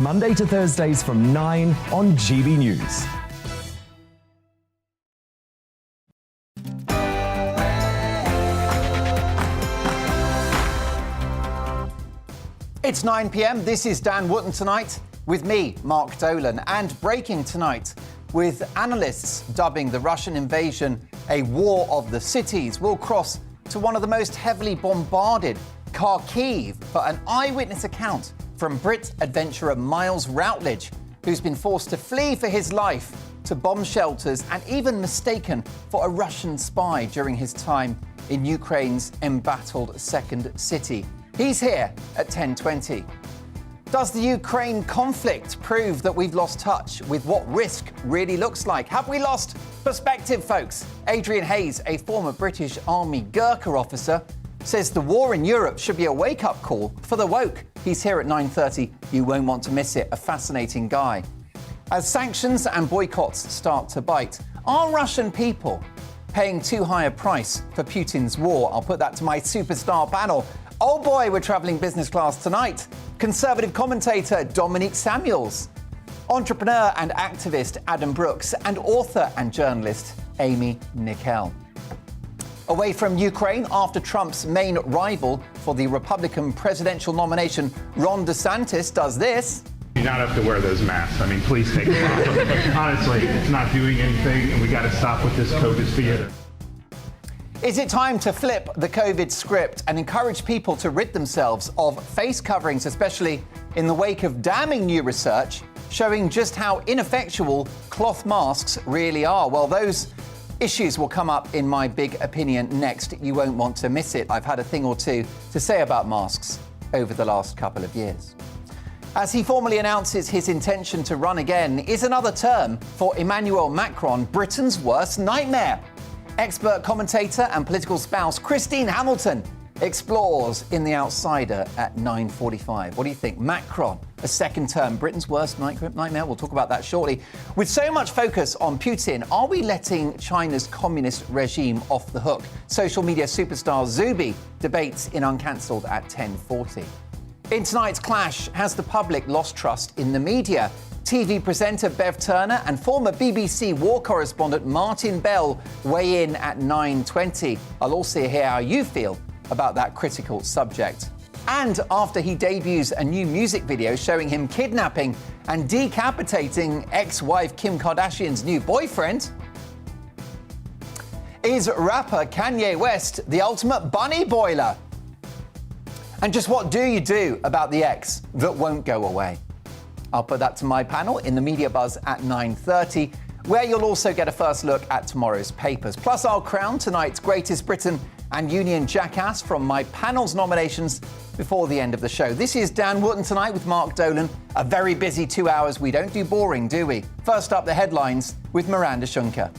Monday to Thursdays from 9 on GBNews. It's 9 p.m. This is Dan Wootton Tonight with me, Mark Dolan. And breaking tonight, with analysts dubbing the Russian invasion a war of the cities, we'll cross to one of the most heavily bombarded, Kharkiv, for an eyewitness account from Brit adventurer Miles Routledge, who's been forced to flee for his life to bomb shelters and even mistaken for a Russian spy during his time in Ukraine's embattled second city. He's here at 10:20. Does the Ukraine conflict prove that we've lost touch with what risk really looks like? Have we lost perspective, folks? Adrian Hayes, a former British Army Gurkha officer, says the war in Europe should be a wake-up call for the woke. He's here at 9:30. You won't want to miss it. A fascinating guy. As sanctions and boycotts start to bite, are Russian people paying too high a price for Putin's war? I'll put that to my superstar panel. Oh boy, we're travelling business class tonight. Conservative commentator Dominique Samuels, entrepreneur and activist Adam Brooks, and author and journalist Amy Nickel. Away from Ukraine, after Trump's main rival for the Republican presidential nomination, Ron DeSantis, does this. You not have to wear those masks. I mean, please take them off. Honestly, it's not doing anything, and we got to stop with this COVID theater. Is it time to flip the COVID script and encourage people to rid themselves of face coverings, especially in the wake of damning new research showing just how ineffectual cloth masks really are? Well, those issues will come up in my big opinion next. You won't want to miss it. I've had a thing or two to say about masks over the last couple of years. As he formally announces his intention to run again, is another term for Emmanuel Macron Britain's worst nightmare? Expert commentator and political spouse Christine Hamilton explores in The Outsider at 9:45. What do you think? Macron, a second term, Britain's worst nightmare? We'll talk about that shortly. With so much focus on Putin, are we letting China's communist regime off the hook? Social media superstar Zuby debates in Uncancelled at 10:40. In tonight's clash, has the public lost trust in the media? TV presenter Bev Turner and former BBC war correspondent Martin Bell weigh in at 9:20. I'll also hear how you feel about that critical subject. And after he debuts a new music video showing him kidnapping and decapitating ex-wife Kim Kardashian's new boyfriend, is rapper Kanye West the ultimate bunny boiler? And just what do you do about the ex that won't go away? I'll put that to my panel in the Media Buzz at 9:30, where you'll also get a first look at tomorrow's papers. Plus, I'll crown tonight's Greatest Briton and Union Jackass from my panel's nominations before the end of the show. This is Dan Wootton Tonight with Mark Dolan. A very busy 2 hours. We don't do boring, do we? First up, the headlines with Miranda Shunker.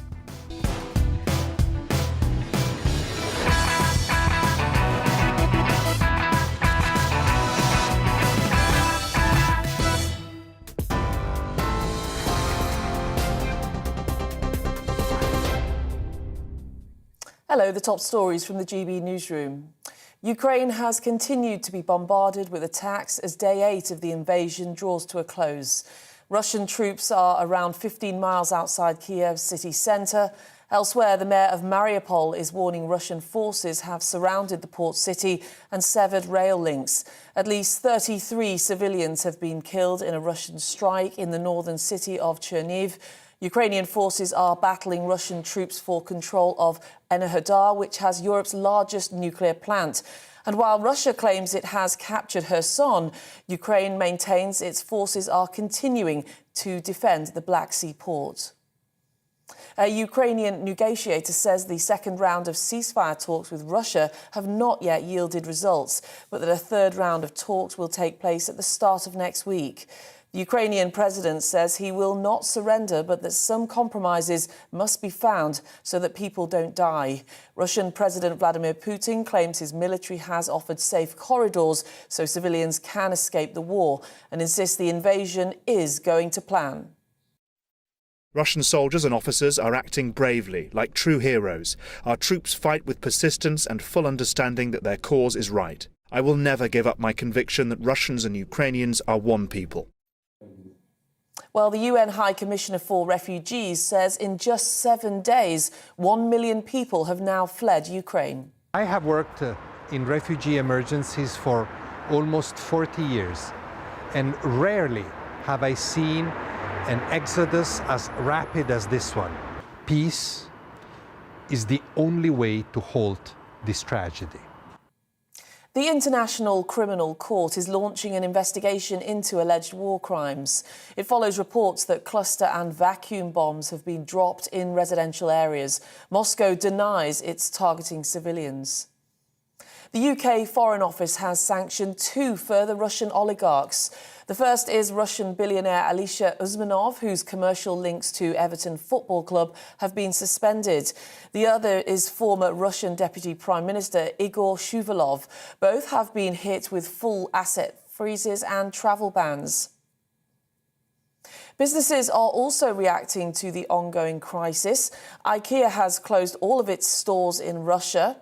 Hello, the top stories from the GB newsroom. Ukraine has continued to be bombarded with attacks as day 8 of the invasion draws to a close. Russian troops are around 15 miles outside Kiev's city centre. Elsewhere, the mayor of Mariupol is warning Russian forces have surrounded the port city and severed rail links. At least 33 civilians have been killed in a Russian strike in the northern city of Chernihiv. Ukrainian forces are battling Russian troops for control of Enerhodar, which has Europe's largest nuclear plant. And while Russia claims it has captured Kherson, Ukraine maintains its forces are continuing to defend the Black Sea port. A Ukrainian negotiator says the second round of ceasefire talks with Russia have not yet yielded results, but that a third round of talks will take place at the start of next week. The Ukrainian president says he will not surrender, but that some compromises must be found so that people don't die. Russian President Vladimir Putin claims his military has offered safe corridors so civilians can escape the war and insists the invasion is going to plan. Russian soldiers and officers are acting bravely, like true heroes. Our troops fight with persistence and full understanding that their cause is right. I will never give up my conviction that Russians and Ukrainians are one people. Well, the UN High Commissioner for Refugees says in just 7 days, 1 million people have now fled Ukraine. I have worked in refugee emergencies for almost 40 years, and rarely have I seen an exodus as rapid as this one. Peace is the only way to halt this tragedy. The International Criminal Court is launching an investigation into alleged war crimes. It follows reports that cluster and vacuum bombs have been dropped in residential areas. Moscow denies it's targeting civilians. The UK Foreign Office has sanctioned 2 further Russian oligarchs. The first is Russian billionaire Alisher Usmanov, whose commercial links to Everton Football Club have been suspended. The other is former Russian Deputy Prime Minister Igor Shuvalov. Both have been hit with full asset freezes and travel bans. Businesses are also reacting to the ongoing crisis. IKEA has closed all of its stores in Russia.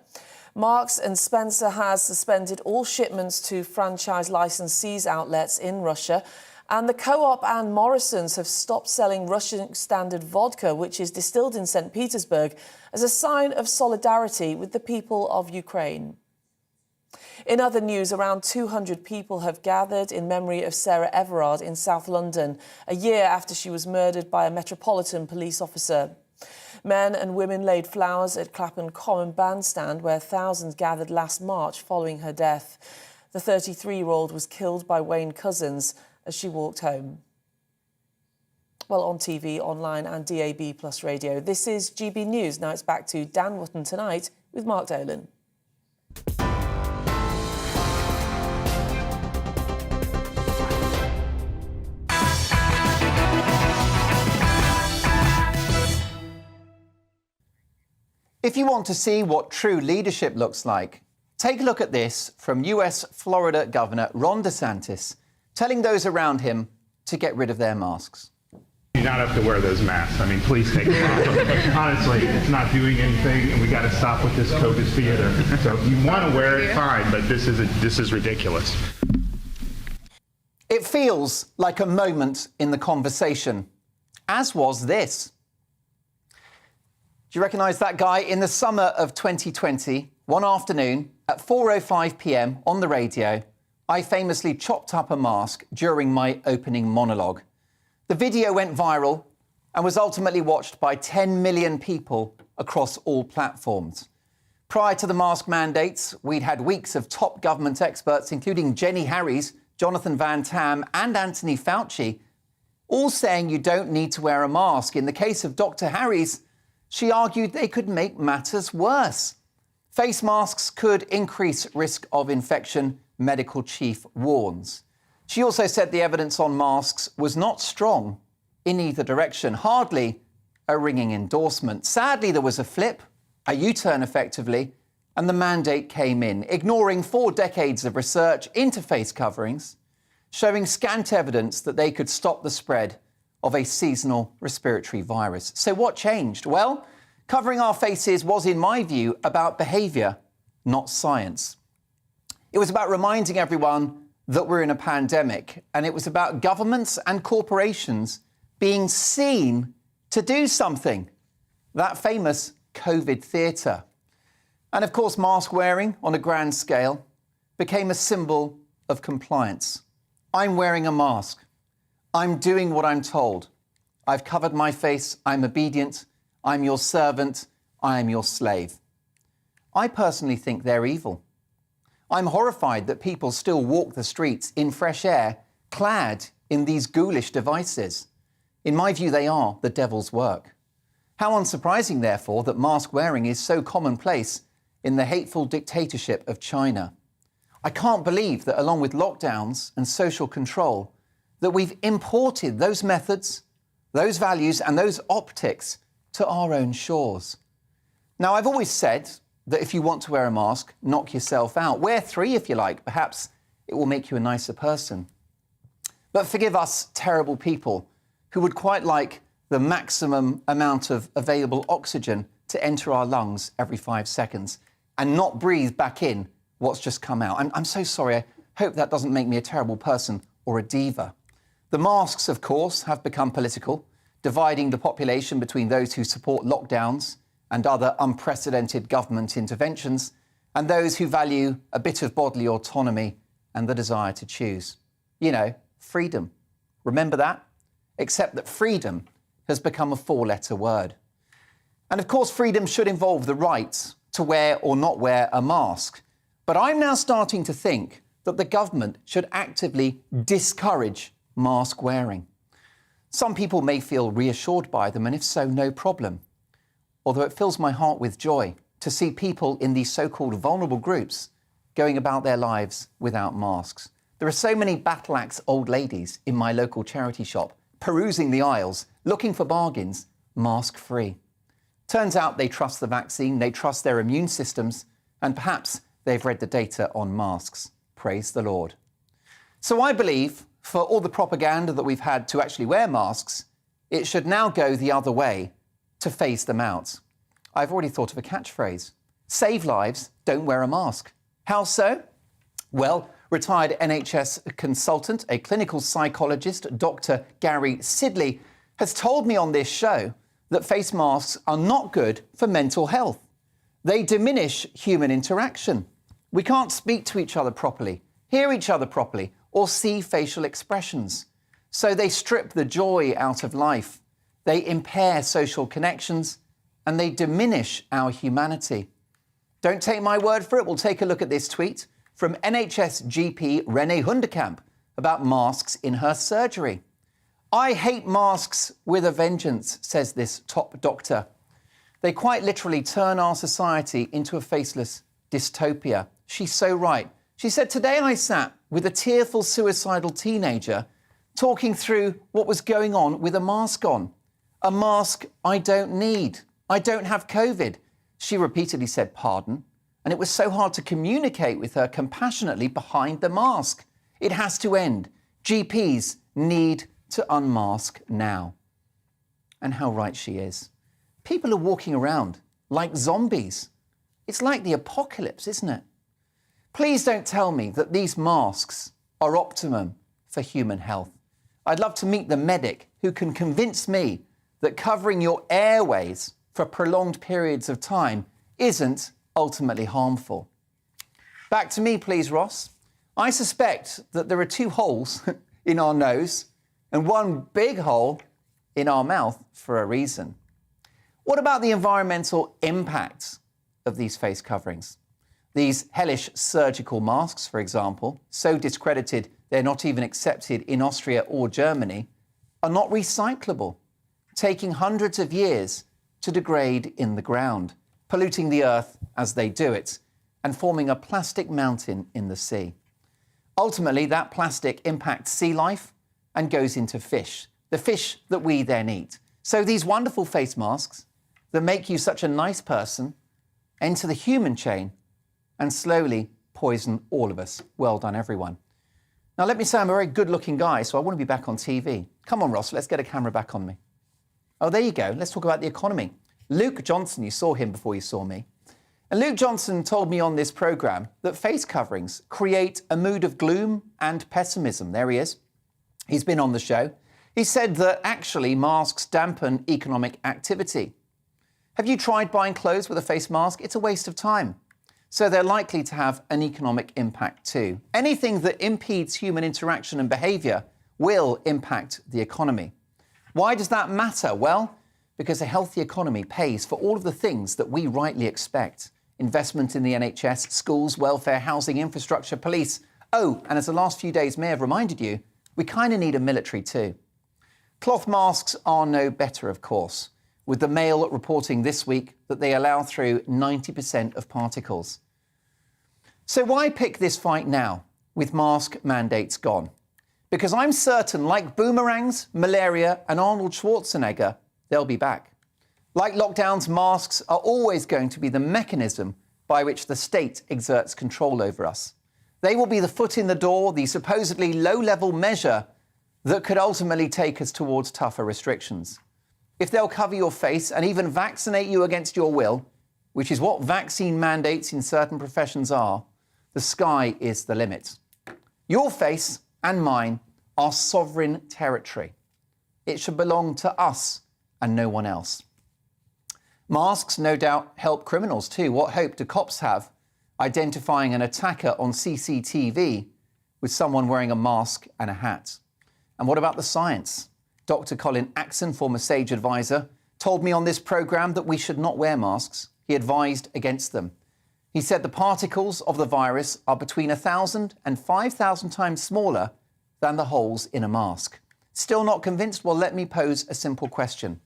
Marks and Spencer has suspended all shipments to franchise licensees' outlets in Russia. And the Co-op and Morrison's have stopped selling Russian standard vodka, which is distilled in St. Petersburg, as a sign of solidarity with the people of Ukraine. In other news, around 200 people have gathered in memory of Sarah Everard in South London, a year after she was murdered by a Metropolitan Police officer. Men and women laid flowers at Clapham Common Bandstand, where thousands gathered last March following her death. The 33-year-old was killed by Wayne Couzens as she walked home. Well, on TV, online and DAB+ radio. This is GB News. Now it's back to Dan Wootton Tonight with Mark Dolan. If you want to see what true leadership looks like, take a look at this from US Florida Governor Ron DeSantis telling those around him to get rid of their masks. You not have to wear those masks. I mean, please take them off. Honestly, it's not doing anything, and we got to stop with this COVID theater. So if you want to wear it, fine, but this is ridiculous. It feels like a moment in the conversation, as was this. Do you recognise that guy? In the summer of 2020, one afternoon at 4:05 p.m. on the radio, I famously chopped up a mask during my opening monologue. The video went viral and was ultimately watched by 10 million people across all platforms. Prior to the mask mandates, we'd had weeks of top government experts, including Jenny Harries, Jonathan Van Tam and Anthony Fauci, all saying you don't need to wear a mask. In the case of Dr. Harries, she argued they could make matters worse. Face masks could increase risk of infection, medical chief warns. She also said the evidence on masks was not strong in either direction, hardly a ringing endorsement. Sadly, there was a flip, a U-turn effectively, and the mandate came in, ignoring 4 decades of research into face coverings, showing scant evidence that they could stop the spread of a seasonal respiratory virus. So what changed? Well, covering our faces was, in my view, about behaviour, not science. It was about reminding everyone that we're in a pandemic, and it was about governments and corporations being seen to do something, that famous COVID theatre. And of course, mask wearing on a grand scale became a symbol of compliance. I'm wearing a mask. I'm doing what I'm told. I've covered my face. I'm obedient. I'm your servant. I am your slave. I personally think they're evil. I'm horrified that people still walk the streets in fresh air, clad in these ghoulish devices. In my view, they are the devil's work. How unsurprising, therefore, that mask wearing is so commonplace in the hateful dictatorship of China. I can't believe that along with lockdowns and social control, that we've imported those methods, those values and those optics to our own shores. Now, I've always said that if you want to wear a mask, knock yourself out. Wear 3 if you like. Perhaps it will make you a nicer person. But forgive us terrible people who would quite like the maximum amount of available oxygen to enter our lungs every 5 seconds and not breathe back in what's just come out. I'm so sorry. I hope that doesn't make me a terrible person or a diva. The masks, of course, have become political, dividing the population between those who support lockdowns and other unprecedented government interventions and those who value a bit of bodily autonomy and the desire to choose. You know, freedom. Remember that? Except that freedom has become a four-letter word. And of course, freedom should involve the right to wear or not wear a mask. But I'm now starting to think that the government should actively discourage mask wearing. Some people may feel reassured by them, and if so, no problem. Although it fills my heart with joy to see people in these so-called vulnerable groups going about their lives without masks. There are so many battle-axe old ladies in my local charity shop, perusing the aisles, looking for bargains, mask-free. Turns out they trust the vaccine, they trust their immune systems, and perhaps they've read the data on masks. Praise the Lord. So I believe, for all the propaganda that we've had to actually wear masks, it should now go the other way to phase them out. I've already thought of a catchphrase. Save lives, don't wear a mask. How so? Well, retired NHS consultant, a clinical psychologist, Dr. Gary Sidley, has told me on this show that face masks are not good for mental health. They diminish human interaction. We can't speak to each other properly, hear each other properly, or see facial expressions. So they strip the joy out of life. They impair social connections, and they diminish our humanity. Don't take my word for it. We'll take a look at this tweet from NHS GP Renee Hundekamp about masks in her surgery. I hate masks with a vengeance, says this top doctor. They quite literally turn our society into a faceless dystopia. She's so right. She said, today I sat with a tearful suicidal teenager talking through what was going on with a mask on. A mask I don't need. I don't have COVID. She repeatedly said pardon, and it was so hard to communicate with her compassionately behind the mask. It has to end. GPs need to unmask now. And how right she is. People are walking around like zombies. It's like the apocalypse, isn't it? Please don't tell me that these masks are optimum for human health. I'd love to meet the medic who can convince me that covering your airways for prolonged periods of time isn't ultimately harmful. Back to me, please, Ross. I suspect that there are two holes in our nose and one big hole in our mouth for a reason. What about the environmental impact of these face coverings? These hellish surgical masks, for example, so discredited they're not even accepted in Austria or Germany, are not recyclable, taking hundreds of years to degrade in the ground, polluting the earth as they do it, and forming a plastic mountain in the sea. Ultimately, that plastic impacts sea life and goes into fish, the fish that we then eat. So these wonderful face masks that make you such a nice person enter the human chain and slowly poison all of us. Well done, everyone. Now, let me say I'm a very good-looking guy, so I want to be back on TV. Come on, Ross, let's get a camera back on me. Oh, there you go. Let's talk about the economy. Luke Johnson, you saw him before you saw me. And Luke Johnson told me on this programme that face coverings create a mood of gloom and pessimism. There he is. He's been on the show. He said that actually masks dampen economic activity. Have you tried buying clothes with a face mask? It's a waste of time. So they're likely to have an economic impact too. Anything that impedes human interaction and behaviour will impact the economy. Why does that matter? Well, because a healthy economy pays for all of the things that we rightly expect. Investment in the NHS, schools, welfare, housing, infrastructure, police. Oh, and as the last few days may have reminded you, we kind of need a military too. Cloth masks are no better, of course, with the Mail reporting this week that they allow through 90% of particles. So why pick this fight now, with mask mandates gone? Because I'm certain, like boomerangs, malaria and Arnold Schwarzenegger, they'll be back. Like lockdowns, masks are always going to be the mechanism by which the state exerts control over us. They will be the foot in the door, the supposedly low-level measure that could ultimately take us towards tougher restrictions. If they'll cover your face and even vaccinate you against your will, which is what vaccine mandates in certain professions are, the sky is the limit. Your face and mine our sovereign territory. It should belong to us and no one else. Masks no doubt help criminals too. What hope do cops have identifying an attacker on CCTV with someone wearing a mask and a hat? And what about the science? Dr. Colin Axon, former SAGE advisor, told me on this programme that we should not wear masks. He advised against them. He said the particles of the virus are between 1,000 and 5,000 times smaller than the holes in a mask. Still not convinced? Well, let me pose a simple question.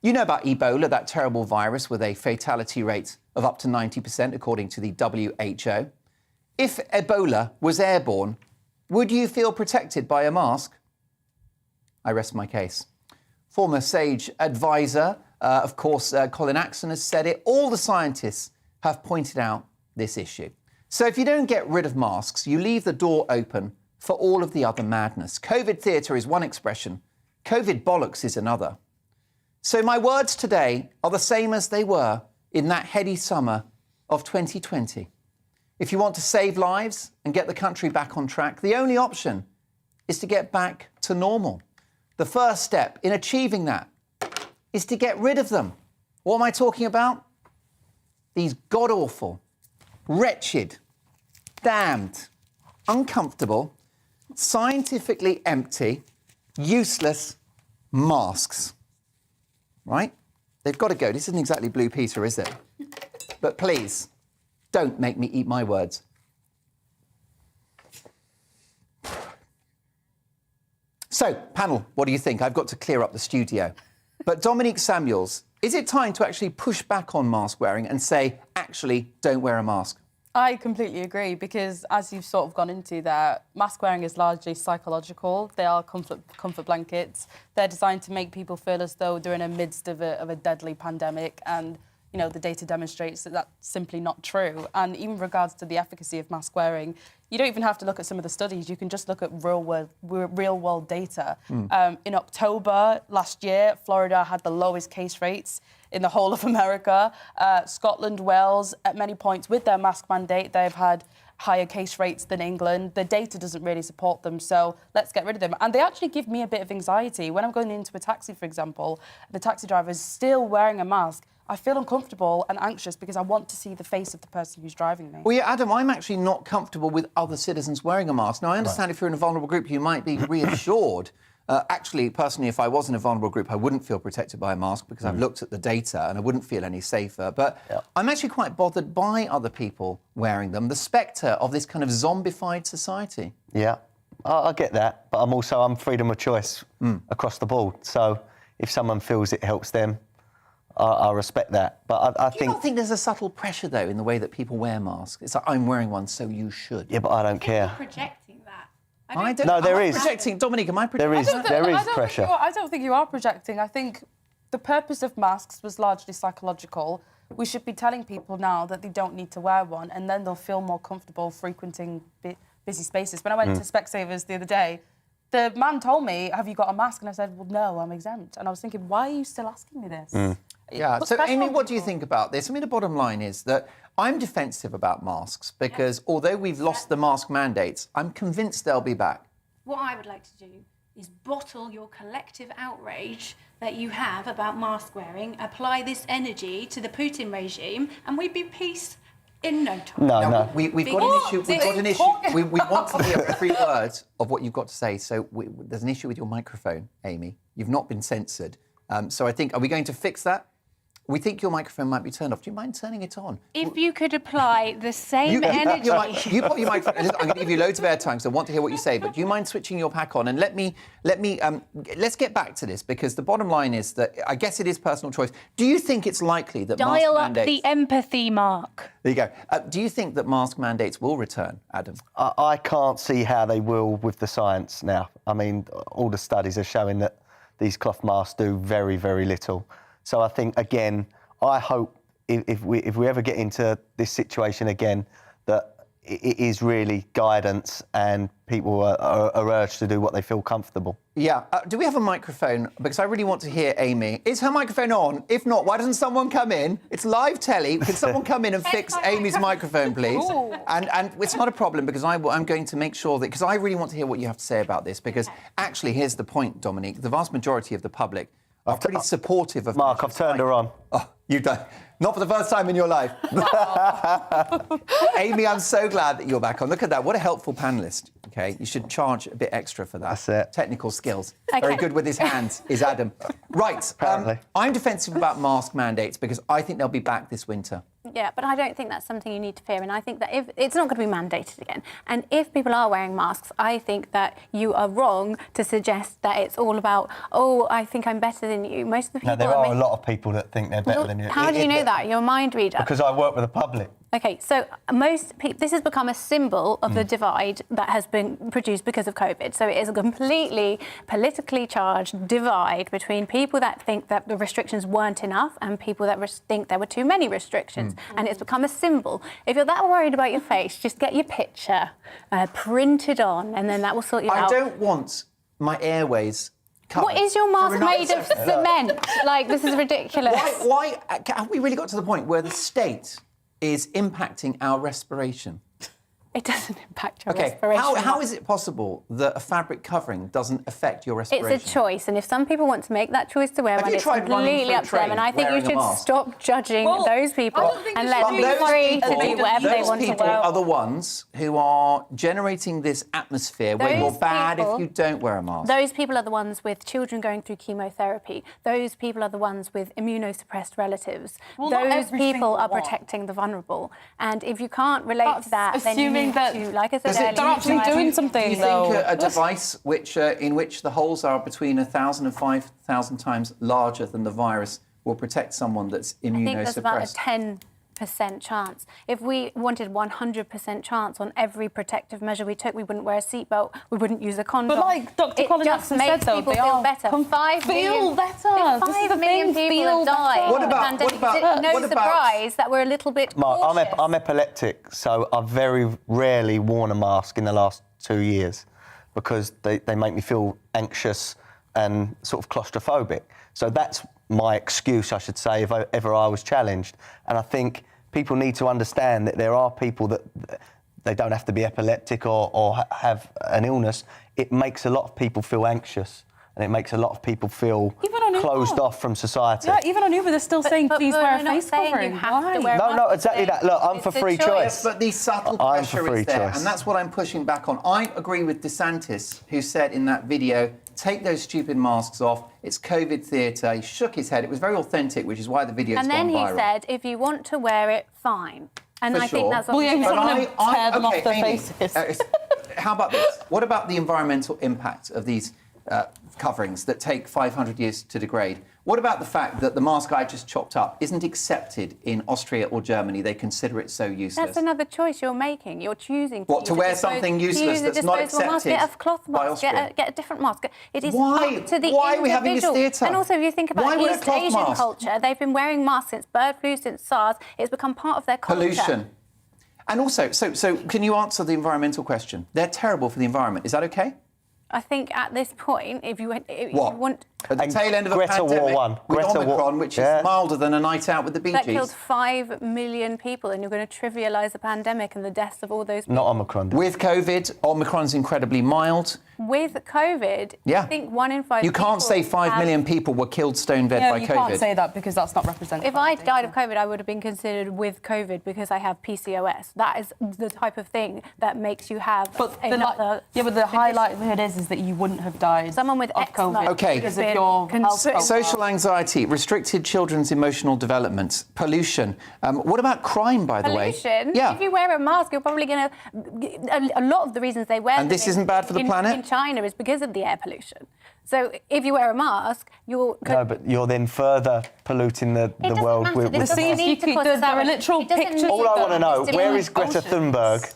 You know about Ebola, that terrible virus with a fatality rate of up to 90%, according to the WHO. If Ebola was airborne, would you feel protected by a mask? I rest my case. Former SAGE advisor, of course, Colin Axon has said it. All the scientists have pointed out this issue. So if you don't get rid of masks, you leave the door open for all of the other madness. COVID theatre is one expression. COVID bollocks is another. So my words today are the same as they were in that heady summer of 2020. If you want to save lives and get the country back on track, the only option is to get back to normal. The first step in achieving that is to get rid of them. What am I talking about? These god-awful, wretched, damned, uncomfortable, scientifically empty, useless masks. Right? They've got to go. This isn't exactly Blue Peter, is it? But please, don't make me eat my words. So, panel, what do you think? I've got to clear up the studio. But Dominique Samuels, is it time to actually push back on mask wearing and say, actually, don't wear a mask? I completely agree, because as you've sort of gone into there, mask wearing is largely psychological. They are comfort blankets. They're designed to make people feel as though they're in the midst of a deadly pandemic, and you know the data demonstrates that that's simply not true. And even in regards to the efficacy of mask wearing, you don't even have to look at some of the studies. You can just look at real world data. In October last year, Florida had the lowest case rates in the whole of America. Scotland, Wales, at many points with their mask mandate, they've had higher case rates than England. The data doesn't really support them, so let's get rid of them. And they actually give me a bit of anxiety. When I'm going into a taxi, for example, the taxi driver is still wearing a mask, I feel uncomfortable and anxious because I want to see the face of the person who's driving me. Well, yeah, Adam, I'm actually not comfortable with other citizens wearing a mask. Now, I understand if you're in a vulnerable group, you might be reassured. Actually, personally, if I was in a vulnerable group, I wouldn't feel protected by a mask because I've looked at the data and I wouldn't feel any safer. But I'm actually quite bothered by other people wearing them, the spectre of this kind of zombified society. Yeah, I get that, but I'm freedom of choice across the board. So if someone feels it helps them, I respect that. But I Do you not think there's a subtle pressure, though, in the way that people wear masks? It's like, I'm wearing one, so you should. Yeah, but I don't care. Projecting that. No, there is. Projecting. Dominic, am I projecting? There is pressure. I don't think you are projecting. I think the purpose of masks was largely psychological. We should be telling people now that they don't need to wear one, and then they'll feel more comfortable frequenting busy spaces. When I went to Specsavers the other day, the man told me, have you got a mask? And I said, well, no, I'm exempt. And I was thinking, why are you still asking me this? Yeah, so Amy, what do you think about this? I mean, the bottom line is that I'm defensive about masks because although we've lost the mask mandates, I'm convinced they'll be back. What I would like to do is bottle your collective outrage that you have about mask wearing, apply this energy to the Putin regime, and we'd be peace in no time. No. We've got an issue. We've got an issue. We want to hear 3 words of what you've got to say. So there's an issue with your microphone, Amy. You've not been censored. So I think, are we going to fix that? We think your microphone might be turned off. Do you mind turning it on? If you could apply the same energy... You put your microphone... I'm going to give you loads of airtime, so I want to hear what you say, but do you mind switching your pack on? And let's get back to this, because the bottom line is that I guess it is personal choice. Do you think it's likely that mask Dial up mandates... the empathy, Mark. There you go. Do you think that mask mandates will return, Adam? I can't see how they will with the science now. I mean, all the studies are showing that these cloth masks do very, very little. So I think, again, I hope if we ever get into this situation again, that it is really guidance, and people are urged to do what they feel comfortable. Yeah. Do we have a microphone? Because I really want to hear Amy. Is her microphone on? If not, why doesn't someone come in? It's live telly. Can someone come in and fix Amy's microphone, please? And it's not a problem, because I'm going to make sure that... Because I really want to hear what you have to say about this, because actually, here's the point, Dominique. The vast majority of the public are pretty supportive of... Mark, I've turned her on. Oh, you've done... Not for the first time in your life. Amy, I'm so glad that you're back on. Look at that. What a helpful panellist. OK, you should charge a bit extra for that. That's it. Technical skills. Okay. Very good with his hands is Adam. Right. I'm defensive about mask mandates because I think they'll be back this winter. Yeah, but I don't think that's something you need to fear. And I think that if it's not going to be mandated again, and if people are wearing masks, I think that you are wrong to suggest that it's all about, oh, I think I'm better than you. Most of the people... No, there are a lot of people that think they're better than you. How do you know that? You're a mind reader. Because I work with the public. OK, so most people... This has become a symbol of the divide that has been produced because of COVID. So it is a completely politically charged divide between people that think that the restrictions weren't enough and people that think there were too many restrictions. And it's become a symbol. If you're that worried about your face, just get your picture printed on, and then that will sort you out. I don't want my airways covered. What is your mask made of? Cement? Like, this is ridiculous. Why have we really got to the point where the state is impacting our respiration? It doesn't impact your respiration. How is it possible that a fabric covering doesn't affect your respiration? It's a choice, and if some people want to make that choice to wear one, it's completely up to them. And I think you should stop judging those people and let them be free to do whatever they want to wear. Those people are the ones who are generating this atmosphere where you're bad if you don't wear a mask. Those people are the ones with children going through chemotherapy. Those people are the ones with immunosuppressed relatives. Those people are protecting the vulnerable. And if you can't relate to that, then you need to, like I said earlier, they're actually doing something. Do you think a device in which the holes are between 1,000 and 5,000 times larger than the virus will protect someone that's immunosuppressed? I think there's about a 10% chance. If we wanted 100% chance on every protective measure we took, we wouldn't wear a seatbelt, we wouldn't use a condom. But like Dr. Colin Jackson said, though, people feel better. 5 million people have died. What about no surprise that we're a little bit cautious. I'm epileptic, so I've very rarely worn a mask in the last 2 years because they make me feel anxious and sort of claustrophobic. So that's my excuse, I should say, if ever I was challenged. And I think people need to understand that there are people that they don't have to be epileptic or have an illness. It makes a lot of people feel anxious, and it makes a lot of people feel closed off from society. Yeah, even on Uber, they're still saying, please wear a face covering. No, exactly that. Look, I'm for free choice. But the subtle pressure is there, and that's what I'm pushing back on. I agree with DeSantis, who said in that video, take those stupid masks off. It's COVID theatre. He shook his head. It was very authentic, which is why the video's gone viral. And then he said, if you want to wear it, fine. And I think that's what we want to tear them off their faces. How about this? What about the environmental impact of these coverings that take 500 years to degrade? What about the fact that the mask I just chopped up isn't accepted in Austria or Germany? They consider it so useless. That's another choice you're making. You're choosing to wear something useless that's not accepted Get a cloth mask, get a different mask. It is up to the individual. Why are we having this theatre? And also, if you think about East Asian culture, they've been wearing masks since bird flu, since SARS. It's become part of their culture. Pollution. And also, so can you answer the environmental question? They're terrible for the environment. Is that OK? I think at this point, if you want... At the tail end of a pandemic with Omicron, which is milder than a night out with the Bee Gees. That killed 5 million people, and you're going to trivialise the pandemic and the deaths of all those people. Not Omicron. With COVID, Omicron's incredibly mild. With COVID, I think 1 in 5 You can't say 5 million people were killed stone dead by COVID. You can't say that because that's not representative. If I died of COVID, I would have been considered with COVID because I have PCOS. That is the type of thing that makes you have another... but the high likelihood is that you wouldn't have died Someone with of COVID. Okay. Because of your health social anxiety, restricted children's emotional development, pollution. What about crime, by the way? Pollution? Yeah. If you wear a mask, you're probably going to... A lot of the reasons they wear And this isn't bad for the planet? In China is because of the air pollution. So if you wear a mask, you're... No, but you're then further polluting the world with... There are literal pictures. All I want to know, where is Greta Thunberg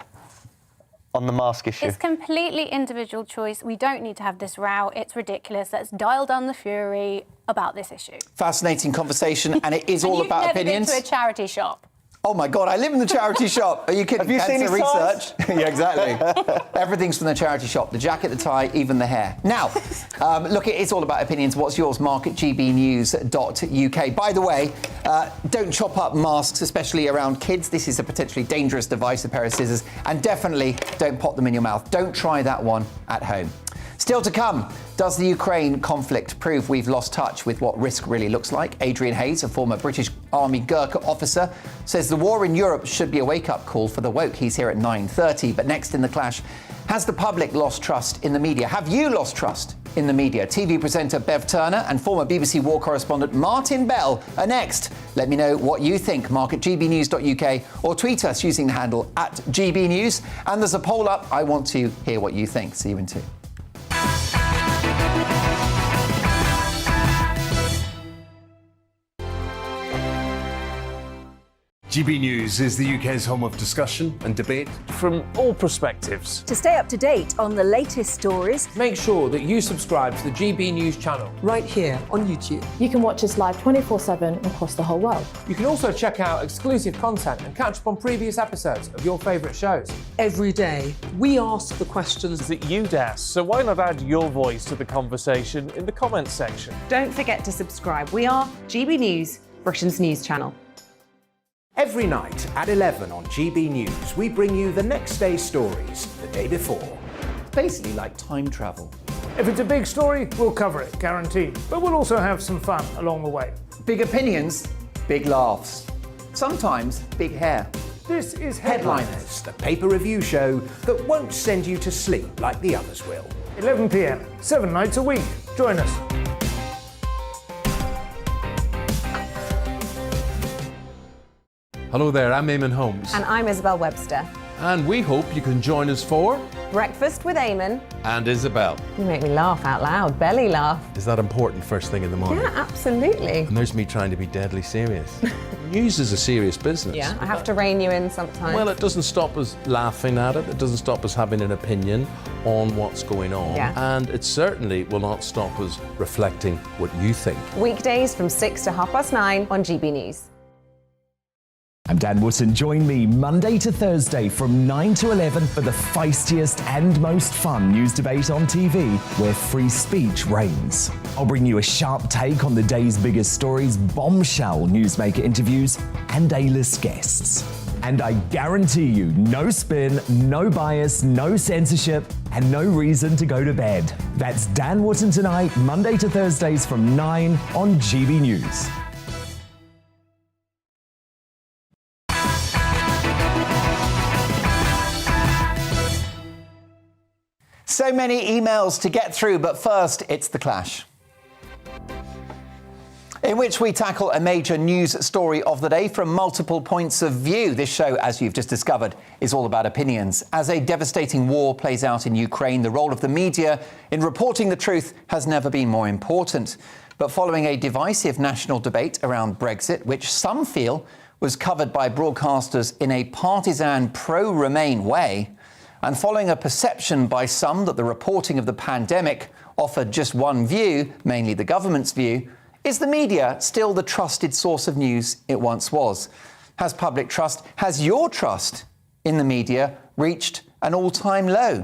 on the mask issue? It's completely individual choice. We don't need to have this row. It's ridiculous. Let's dial down the fury about this issue. Fascinating conversation, and it is all about opinions. You've never been to a charity shop. Oh my God, I live in the charity shop. Are you kidding? Have you seen his research? Yeah, exactly. Everything's from the charity shop. The jacket, the tie, even the hair. Now, look, it's all about opinions. What's yours? Mark at gbnews.uk. By the way, don't chop up masks, especially around kids. This is a potentially dangerous device, a pair of scissors. And definitely don't pop them in your mouth. Don't try that one at home. Still to come, does the Ukraine conflict prove we've lost touch with what risk really looks like? Adrian Hayes, a former British Army Gurkha officer, says the war in Europe should be a wake-up call for the woke. He's here at 9:30. But next in the clash, has the public lost trust in the media? Have you lost trust in the media? TV presenter Bev Turner and former BBC war correspondent Martin Bell are next. Let me know what you think. Mark at gbnews.uk or tweet us using the handle at gbnews. And there's a poll up. I want to hear what you think. See you in 2. GB News is the UK's home of discussion and debate from all perspectives. To stay up to date on the latest stories, make sure that you subscribe to the GB News channel right here on YouTube. You can watch us live 24/7 across the whole world. You can also check out exclusive content and catch up on previous episodes of your favourite shows. Every day, we ask the questions that you'd ask, so why not add your voice to the conversation in the comments section? Don't forget to subscribe. We are GB News, Britain's news channel. Every night at 11 on GB News, we bring you the next day's stories the day before. Basically like time travel. If it's a big story, we'll cover it, guaranteed. But we'll also have some fun along the way. Big opinions, big laughs. Sometimes big hair. This is Headliners, the paper review show that won't send you to sleep like the others will. 11 p.m, 7 nights a week. Join us. Hello there, I'm Eamon Holmes. And I'm Isabel Webster. And we hope you can join us for Breakfast with Eamon and Isabel. You make me laugh out loud, belly laugh. Is that important first thing in the morning? Yeah, absolutely. And there's me trying to be deadly serious. News is a serious business. Yeah, I have to rein you in sometimes. Well, it doesn't stop us laughing at it. It doesn't stop us having an opinion on what's going on. Yeah. And it certainly will not stop us reflecting what you think. Weekdays from 6 to 9:30 on GB News. I'm Dan Wootton. Join me Monday to Thursday from 9 to 11 for the feistiest and most fun news debate on TV, where free speech reigns. I'll bring you a sharp take on the day's biggest stories, bombshell newsmaker interviews, and A-list guests. And I guarantee you, no spin, no bias, no censorship, and no reason to go to bed. That's Dan Wootton Tonight, Monday to Thursdays from 9 on GB News. So many emails to get through, but first, it's The Clash, in which we tackle a major news story of the day from multiple points of view. This show, as you've just discovered, is all about opinions. As a devastating war plays out in Ukraine, the role of the media in reporting the truth has never been more important. But following a divisive national debate around Brexit, which some feel was covered by broadcasters in a partisan pro-Remain way, and following a perception by some that the reporting of the pandemic offered just one view, mainly the government's view, is the media still the trusted source of news it once was? Has public trust, has your trust in the media reached an all-time low?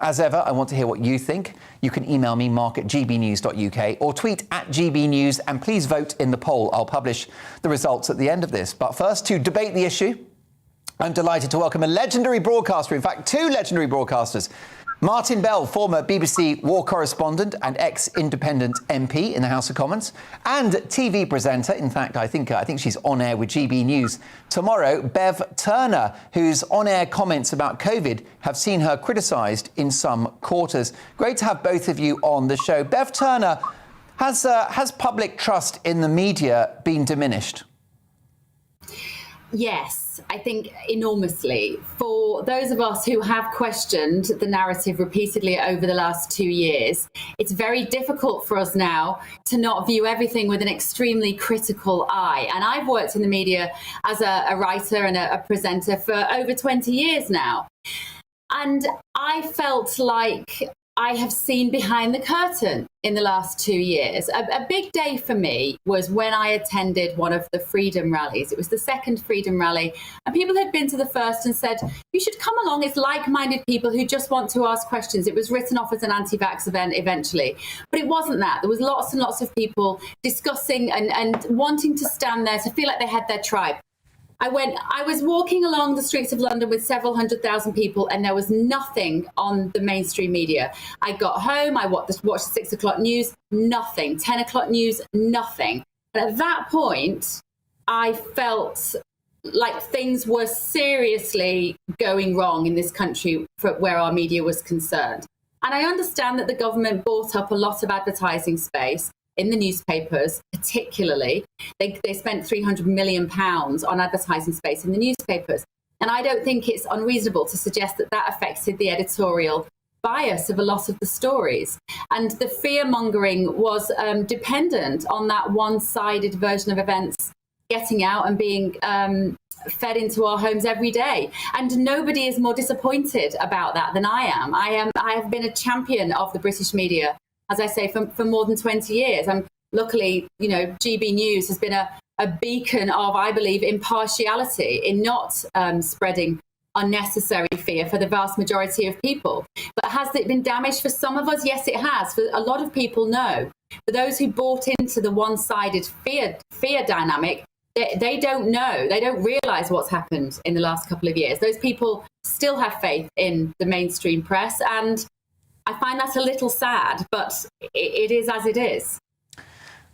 As ever, I want to hear what you think. You can email me, mark at gbnews.uk, or tweet at gbnews, and please vote in the poll. I'll publish the results at the end of this. But first, to debate the issue, I'm delighted to welcome a legendary broadcaster, in fact, two legendary broadcasters. Martin Bell, former BBC war correspondent and ex-independent MP in the House of Commons, and TV presenter. In fact, I think she's on air with GB News tomorrow. Bev Turner, whose on-air comments about COVID have seen her criticised in some quarters. Great to have both of you on the show. Bev Turner, has public trust in the media been diminished? Yes, I think enormously. For those of us who have questioned the narrative repeatedly over the last 2 years, it's very difficult for us now to not view everything with an extremely critical eye. And I've worked in the media as a writer and a presenter for over 20 years now. And I felt like I have seen behind the curtain in the last 2 years. A big day for me was when I attended one of the freedom rallies. It was the second freedom rally, and people had been to the first and said, you should come along. It's like-minded people who just want to ask questions. It was written off as an anti-vax event eventually, but it wasn't that. There was lots and lots of people discussing and wanting to stand there to feel like they had their tribe. I was walking along the streets of London with several 100,000 people, and there was nothing on the mainstream media. I got home, I watched the 6 o'clock news, nothing. 10 o'clock news, nothing. And at that point, I felt like things were seriously going wrong in this country for where our media was concerned. And I understand that the government bought up a lot of advertising space in the newspapers, particularly. They spent £300 million on advertising space in the newspapers. And I don't think it's unreasonable to suggest that that affected the editorial bias of a lot of the stories. And the fear-mongering was dependent on that one-sided version of events getting out and being fed into our homes every day. And nobody is more disappointed about that than I am. I have been a champion of the British media, as I say, for more than 20 years. And luckily, GBNews has been a beacon of, I believe, impartiality in not spreading unnecessary fear for the vast majority of people. But has it been damaged for some of us? Yes, it has. For a lot of people, no. For those who bought into the one-sided fear dynamic, they don't know. They don't realise what's happened in the last couple of years. Those people still have faith in the mainstream press, and I find that a little sad, but it is as it is.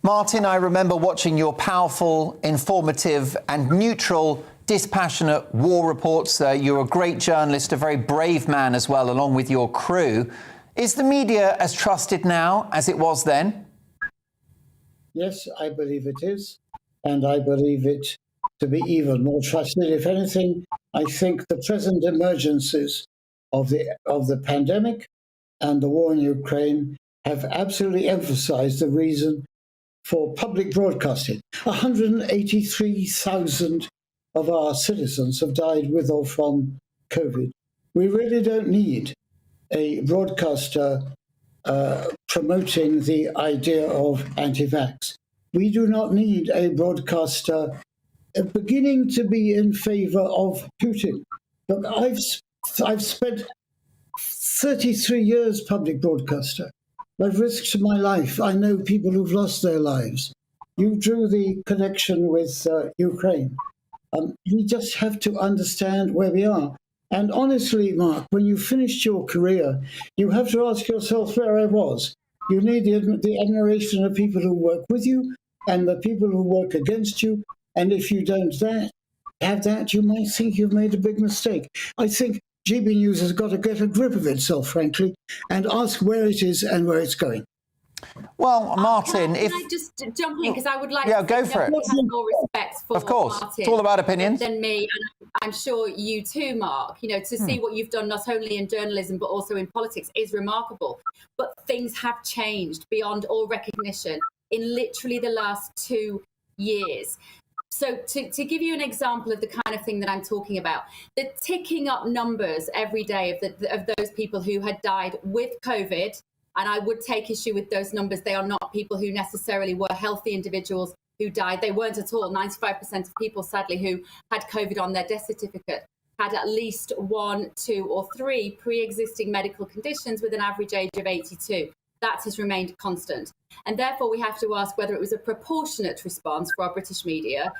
Martin, I remember watching your powerful, informative and neutral, dispassionate war reports. You're a great journalist, a very brave man as well, along with your crew. Is the media as trusted now as it was then? Yes, I believe it is. And I believe it to be even more trusted. If anything, I think the present emergencies of the pandemic and the war in Ukraine have absolutely emphasized the reason for public broadcasting. 183,000 of our citizens have died with or from COVID. We really don't need a broadcaster promoting the idea of anti-vax. We do not need a broadcaster beginning to be in favor of Putin. Look, I've spent 33 years public broadcaster. I've risked my life. I know people who've lost their lives. You drew the connection with Ukraine. We just have to understand where we are. And honestly, Mark, when you finished your career, you have to ask yourself where I was. You need the admiration of people who work with you and the people who work against you. And if you don't have that, you might think you've made a big mistake. I think GBNews has got to get a grip of itself, frankly, and ask where it is and where it's going. Well, Martin, can I just jump in, because I would like to go for it. Has more respect for of course, Martin it's all about opinions. than me, and I'm sure you too, Mark. To see what you've done not only in journalism but also in politics is remarkable. But things have changed beyond all recognition in literally the last 2 years. So to give you an example of the kind of thing that I'm talking about, the ticking up numbers every day of those people who had died with COVID. And I would take issue with those numbers. They are not people who necessarily were healthy individuals who died. They weren't at all. 95% of people, sadly, who had COVID on their death certificate had at least 1, 2, or 3 pre-existing medical conditions with an average age of 82. That has remained constant. And therefore, we have to ask whether it was a proportionate response for our British media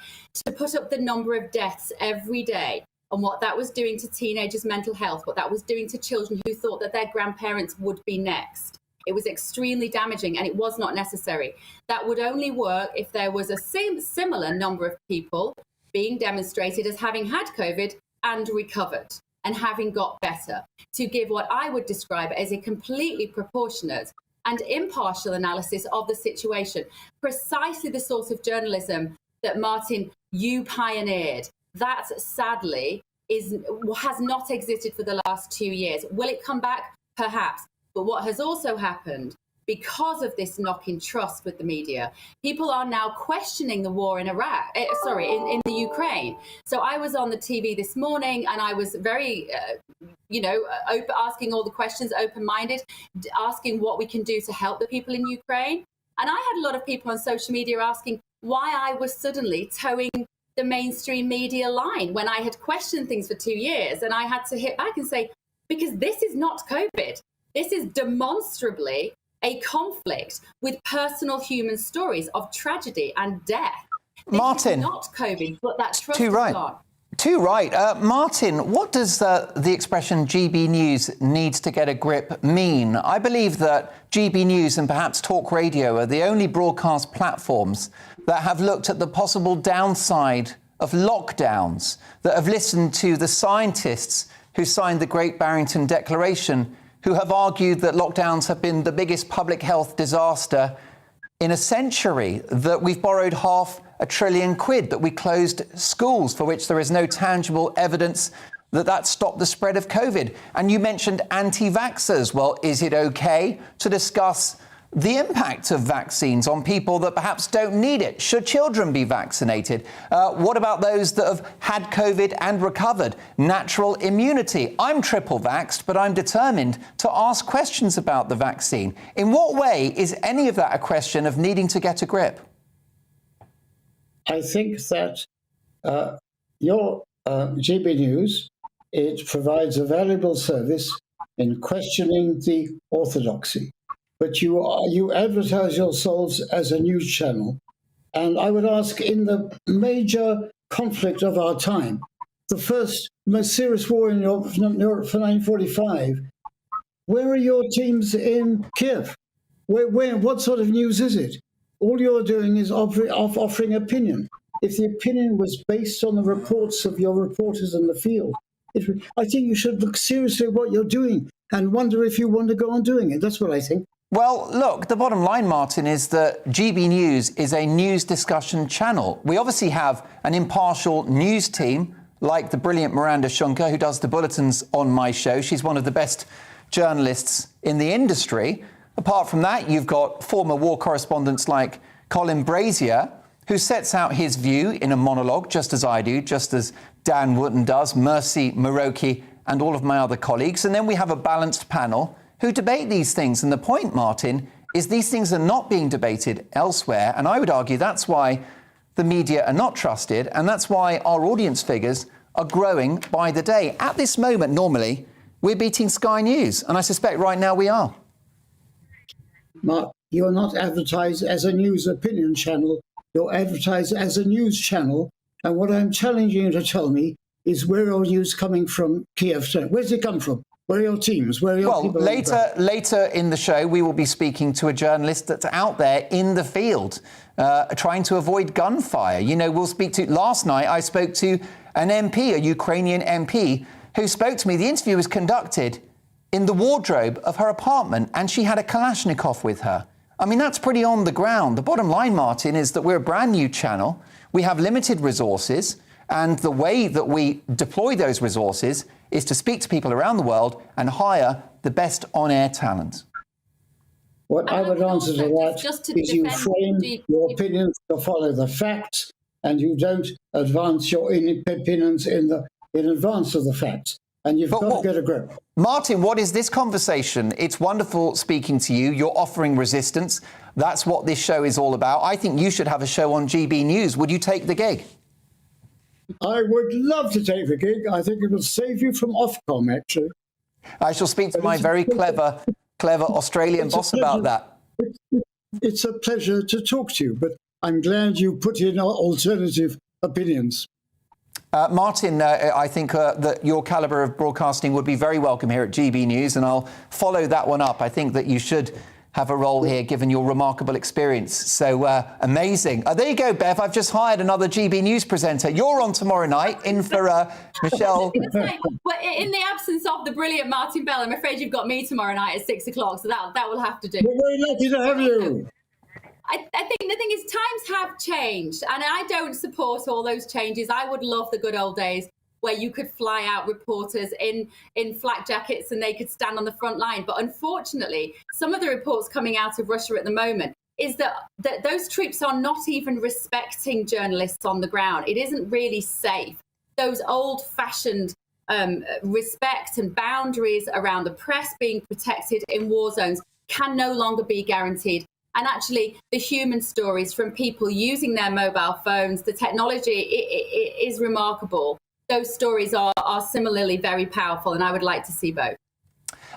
to put up the number of deaths every day and what that was doing to teenagers' mental health, what that was doing to children who thought that their grandparents would be next. It was extremely damaging, and it was not necessary. That would only work if there was a similar number of people being demonstrated as having had COVID and recovered and having got better, to give what I would describe as a completely proportionate and impartial analysis of the situation. Precisely the sort of journalism that, Martin, you pioneered. That, sadly, has not existed for the last 2 years. Will it come back? Perhaps. But what has also happened, because of this knock in trust with the media. People are now questioning the war in in the Ukraine. So I was on the TV this morning and I was very, asking all the questions, open-minded, asking what we can do to help the people in Ukraine. And I had a lot of people on social media asking why I was suddenly towing the mainstream media line when I had questioned things for 2 years. And I had to hit back and say, because this is not COVID. This is demonstrably a conflict with personal human stories of tragedy and death. This Martin. is not COVID, but that trust Too is right. gone. Too right. Martin, what does the expression GB News needs to get a grip mean? I believe that GB News and perhaps Talk Radio are the only broadcast platforms that have looked at the possible downside of lockdowns, that have listened to the scientists who signed the Great Barrington Declaration, who have argued that lockdowns have been the biggest public health disaster in a century, that we've borrowed £500 billion, that we closed schools for which there is no tangible evidence that stopped the spread of COVID. And you mentioned anti-vaxxers. Well, is it OK to discuss the impact of vaccines on people that perhaps don't need it? Should children be vaccinated? What about those that have had COVID and recovered? Natural immunity. I'm triple vaxxed, but I'm determined to ask questions about the vaccine. In what way is any of that a question of needing to get a grip? I think that your GB News, it provides a valuable service in questioning the orthodoxy. But you advertise yourselves as a news channel. And I would ask, in the major conflict of our time, the first most serious war in Europe for 1945, where are your teams in Kiev? What sort of news is it? All you're doing is offering opinion. If the opinion was based on the reports of your reporters in the field, I think you should look seriously at what you're doing and wonder if you want to go on doing it. That's what I think. Well, look, the bottom line, Martin, is that GB News is a news discussion channel. We obviously have an impartial news team, like the brilliant Miranda Shunker, who does the bulletins on my show. She's one of the best journalists in the industry. Apart from that, you've got former war correspondents like Colin Brazier, who sets out his view in a monologue, just as I do, just as Dan Wootton does, Mercy Muroki, and all of my other colleagues. And then we have a balanced panel who debate these things. And the point, Martin, is these things are not being debated elsewhere. And I would argue that's why the media are not trusted. And that's why our audience figures are growing by the day. At this moment, normally, we're beating Sky News. And I suspect right now we are. Mark, you're not advertised as a news opinion channel. You're advertised as a news channel. And what I'm challenging you to tell me is where your news coming from Kiev. Where's it come from? Where are your teams? Where are your people? Later in the show, we will be speaking to a journalist that's out there in the field, trying to avoid gunfire. You know, we'll speak to... Last night, I spoke to an MP, a Ukrainian MP, who spoke to me. The interview was conducted in the wardrobe of her apartment, and she had a Kalashnikov with her. I mean, that's pretty on the ground. The bottom line, Martin, is that we're a brand new channel. We have limited resources, and the way that we deploy those resources is to speak to people around the world and hire the best on-air talent. What I would answer to that is you frame your opinions to follow the facts, and you don't advance your opinions in advance of the facts. And you've got to get a grip. Martin, what is this conversation? It's wonderful speaking to you. You're offering resistance. That's what this show is all about. I think you should have a show on GB News. Would you take the gig? I would love to take the gig. I think it will save you from Ofcom, actually. I shall speak to my very clever Australian boss about that. It's a pleasure to talk to you, but I'm glad you put in alternative opinions. Martin, I think that your calibre of broadcasting would be very welcome here at GB News, and I'll follow that one up. I think that you should have a role here, given your remarkable experience. So amazing. There you go, Bev. I've just hired another GB News presenter. You're on tomorrow night, in for Michelle. Well, in the absence of the brilliant Martin Bell, I'm afraid you've got me tomorrow night at 6 o'clock, so that will have to do. We're very lucky to have you. I think the thing is times have changed, and I don't support all those changes. I would love the good old days where you could fly out reporters in flak jackets and they could stand on the front line. But unfortunately, some of the reports coming out of Russia at the moment is that those troops are not even respecting journalists on the ground. It isn't really safe. Those old-fashioned respect and boundaries around the press being protected in war zones can no longer be guaranteed. And actually, the human stories from people using their mobile phones, the technology is remarkable. Those stories are similarly very powerful, and I would like to see both.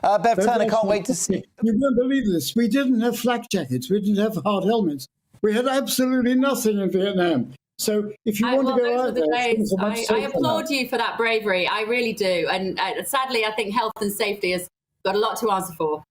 Bev Turner, can't wait to see. You won't believe this. We didn't have flak jackets. We didn't have hard helmets. We had absolutely nothing in Vietnam. So if you want to go out there, I applaud you for that bravery. I really do. And sadly, I think health and safety has got a lot to answer for.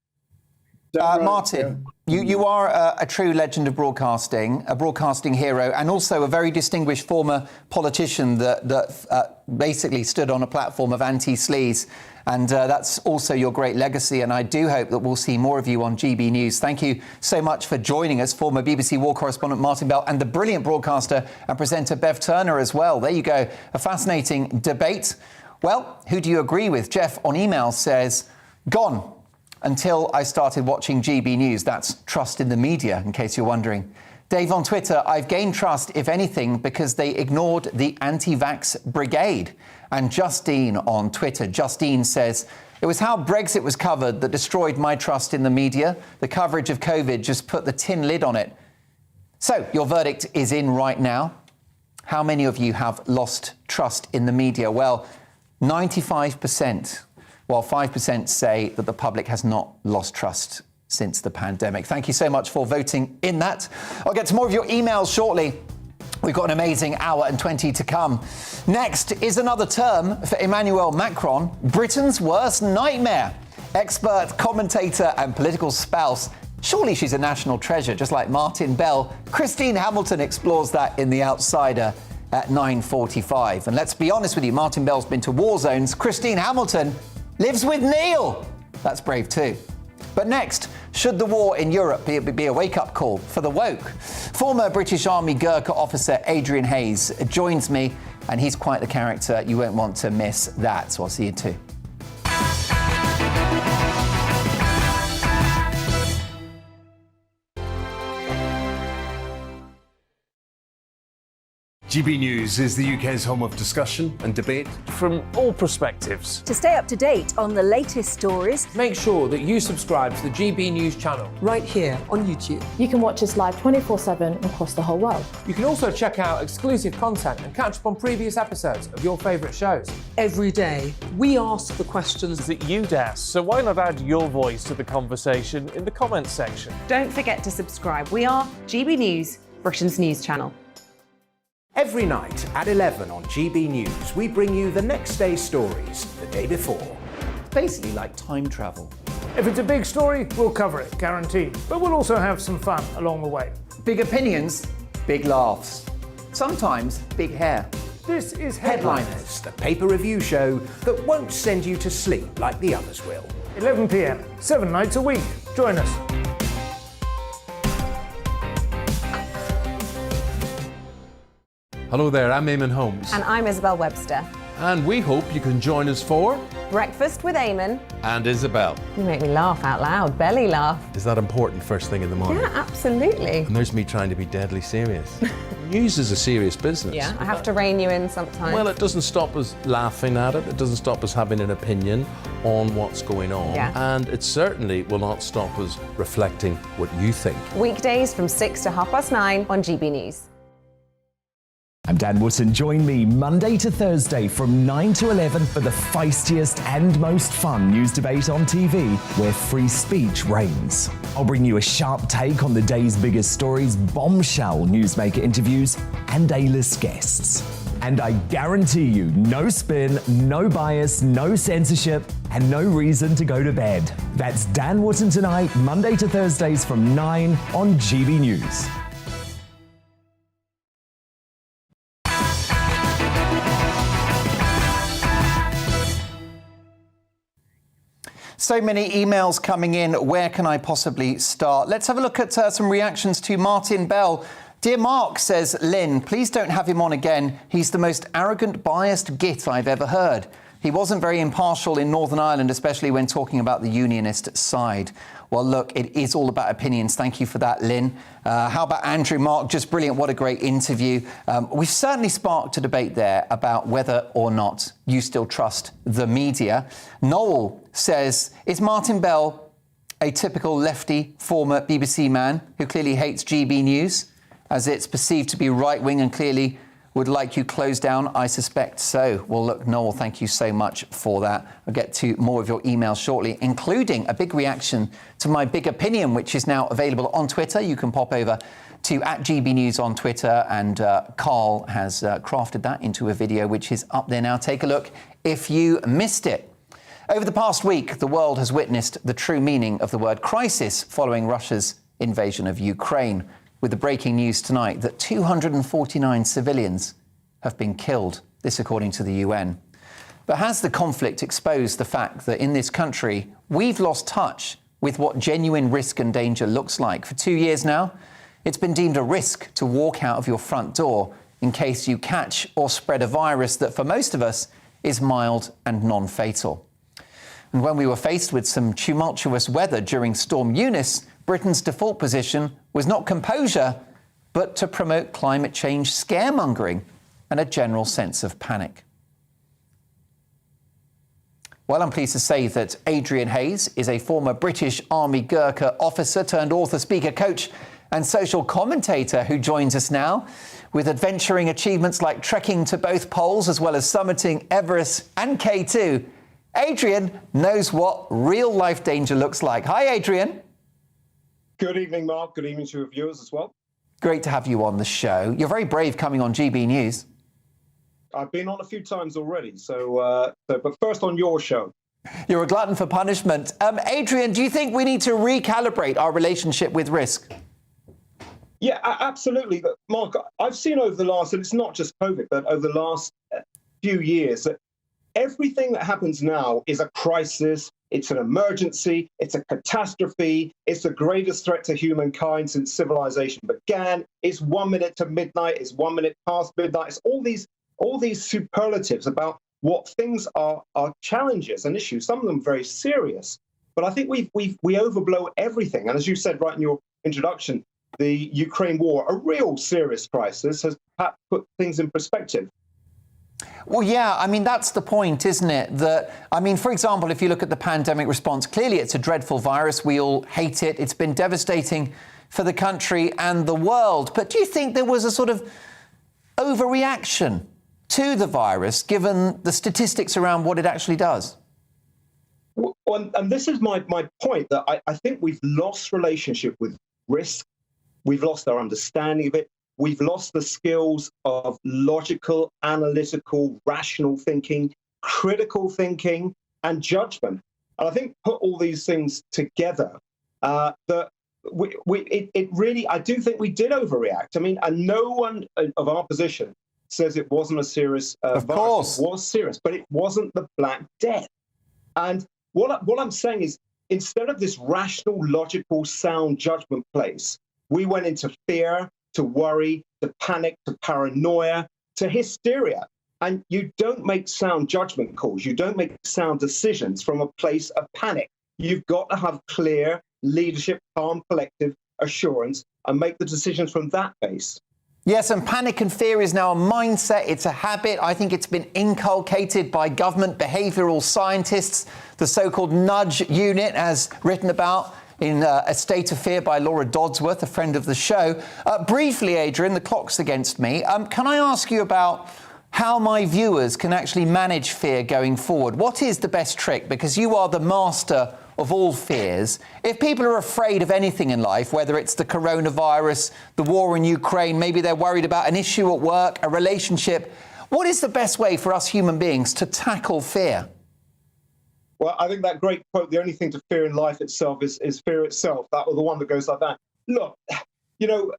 Martin, you are a true legend of broadcasting, a broadcasting hero, and also a very distinguished former politician that basically stood on a platform of anti-sleaze. And that's also your great legacy. And I do hope that we'll see more of you on GB News. Thank you so much for joining us, former BBC war correspondent Martin Bell, and the brilliant broadcaster and presenter Bev Turner as well. There you go. A fascinating debate. Well, who do you agree with? Jeff on email says, gone until I started watching GB News. That's trust in the media, in case you're wondering. Dave on Twitter, I've gained trust, if anything, because they ignored the anti-vax brigade. And Justine on Twitter, Justine says, it was how Brexit was covered that destroyed my trust in the media. The coverage of COVID just put the tin lid on it. So your verdict is in right now. How many of you have lost trust in the media? Well, 95%, while 5% say that the public has not lost trust since the pandemic. Thank you so much for voting in that. I'll get to more of your emails shortly. We've got an amazing hour and 20 to come. Next is another term for Emmanuel Macron, Britain's worst nightmare. Expert, commentator and political spouse. Surely she's a national treasure, just like Martin Bell. Christine Hamilton explores that in The Outsider at 9:45. And let's be honest with you, Martin Bell's been to war zones. Christine Hamilton lives with Neil. That's brave too. But next, should the war in Europe be a wake-up call for the woke? Former British Army Gurkha officer Adrian Hayes joins me, and he's quite the character. You won't want to miss that, so I'll see you too. GB News is the UK's home of discussion and debate from all perspectives. To stay up to date on the latest stories, make sure that you subscribe to the GB News channel right here on YouTube. You can watch us live 24/7 across the whole world. You can also check out exclusive content and catch up on previous episodes of your favourite shows. Every day, we ask the questions that you'd ask, so why not add your voice to the conversation in the comments section? Don't forget to subscribe. We are GB News, Britain's news channel. Every night at 11 on GB News, we bring you the next day's stories the day before. It's basically like time travel. If it's a big story, we'll cover it, guaranteed. But we'll also have some fun along the way. Big opinions, big laughs. Sometimes big hair. This is Headliners, the paper review show that won't send you to sleep like the others will. 11 p.m, 7 nights a week. Join us. Hello there, I'm Eamon Holmes. And I'm Isabel Webster. And we hope you can join us for Breakfast with Eamon and Isabel. You make me laugh out loud, belly laugh. Is that important first thing in the morning? Yeah, absolutely. And there's me trying to be deadly serious. News is a serious business. Yeah, I have to rein you in sometimes. Well, it doesn't stop us laughing at it. It doesn't stop us having an opinion on what's going on. Yeah. And it certainly will not stop us reflecting what you think. Weekdays from 6 to 9:30 on GB News. I'm Dan Wootton. Join me Monday to Thursday from 9 to 11 for the feistiest and most fun news debate on TV, where free speech reigns. I'll bring you a sharp take on the day's biggest stories, bombshell newsmaker interviews, and A-list guests. And I guarantee you, no spin, no bias, no censorship, and no reason to go to bed. That's Dan Wootton tonight, Monday to Thursdays from 9 on GB News. So many emails coming in. Where can I possibly start? Let's have a look at some reactions to Martin Bell Dear Mark, says Lynn, please don't have him on again. He's the most arrogant, biased git I've ever heard. He wasn't very impartial in Northern Ireland, especially when talking about the unionist side. Well, look, it is all about opinions. Thank you for that, Lynn. How about Andrew? Mark, just brilliant. What a great interview. We've certainly sparked a debate there about whether or not you still trust the media. Noel says, is Martin Bell a typical lefty former BBC man who clearly hates GB News, as it's perceived to be right-wing and clearly would like you closed down? I suspect so. Well, look, Noel, thank you so much for that. I'll get to more of your emails shortly, including a big reaction to my big opinion, which is now available on Twitter. You can pop over to @GBNews on Twitter, and Carl has crafted that into a video, which is up there now. Take a look if you missed it. Over the past week, the world has witnessed the true meaning of the word crisis following Russia's invasion of Ukraine, with the breaking news tonight that 249 civilians have been killed, this according to the UN. But has the conflict exposed the fact that in this country, we've lost touch with what genuine risk and danger looks like? For 2 years now, it's been deemed a risk to walk out of your front door in case you catch or spread a virus that for most of us is mild and non-fatal. And when we were faced with some tumultuous weather during Storm Eunice, Britain's default position was not composure, but to promote climate change scaremongering and a general sense of panic. Well, I'm pleased to say that Adrian Hayes is a former British Army Gurkha officer turned author, speaker, coach and social commentator who joins us now with adventuring achievements like trekking to both poles as well as summiting Everest and K2. Adrian knows what real-life danger looks like. Hi, Adrian. Good evening, Mark. Good evening to your viewers as well. Great to have you on the show. You're very brave coming on GB News. I've been on a few times already, but first on your show. You're a glutton for punishment. Adrian, do you think we need to recalibrate our relationship with risk? Yeah, absolutely. But Mark, I've seen over the last, and it's not just COVID, but over the last few years, that everything that happens now is a crisis. It's an emergency, it's a catastrophe, it's the greatest threat to humankind since civilization began. It's 1 minute to midnight, it's 1 minute past midnight. It's all these superlatives about what things are challenges and issues, some of them very serious. But I think we overblow everything. And as you said right in your introduction, the Ukraine war, a real serious crisis, has perhaps put things in perspective. Well, yeah, I mean, that's the point, isn't it? That, I mean, for example, if you look at the pandemic response, clearly it's a dreadful virus. We all hate it. It's been devastating for the country and the world. But do you think there was a sort of overreaction to the virus, given the statistics around what it actually does? Well, and this is my point, that I think we've lost relationship with risk. We've lost our understanding of it. We've lost the skills of logical, analytical, rational thinking, critical thinking, and judgment. And I think put all these things together, that it really, I do think we did overreact. I mean, and no one of our position says it wasn't a serious virus. Of course. It was serious, but it wasn't the Black Death. And what I'm saying is, instead of this rational, logical, sound judgment place, we went into fear, to worry, to panic, to paranoia, to hysteria. And you don't make sound judgment calls. You don't make sound decisions from a place of panic. You've got to have clear leadership, calm, collective assurance, and make the decisions from that base. Yes, and panic and fear is now a mindset. It's a habit. I think it's been inculcated by government behavioural scientists. The so-called nudge unit, as written about in A State of Fear by Laura Dodsworth, a friend of the show. Briefly, Adrian, the clock's against me. Can I ask you about how my viewers can actually manage fear going forward? What is the best trick? Because you are the master of all fears. If people are afraid of anything in life, whether it's the coronavirus, the war in Ukraine, maybe they're worried about an issue at work, a relationship, what is the best way for us human beings to tackle fear? Well, I think that great quote, the only thing to fear in life itself is fear itself, that or the one that goes like that. Look, you know,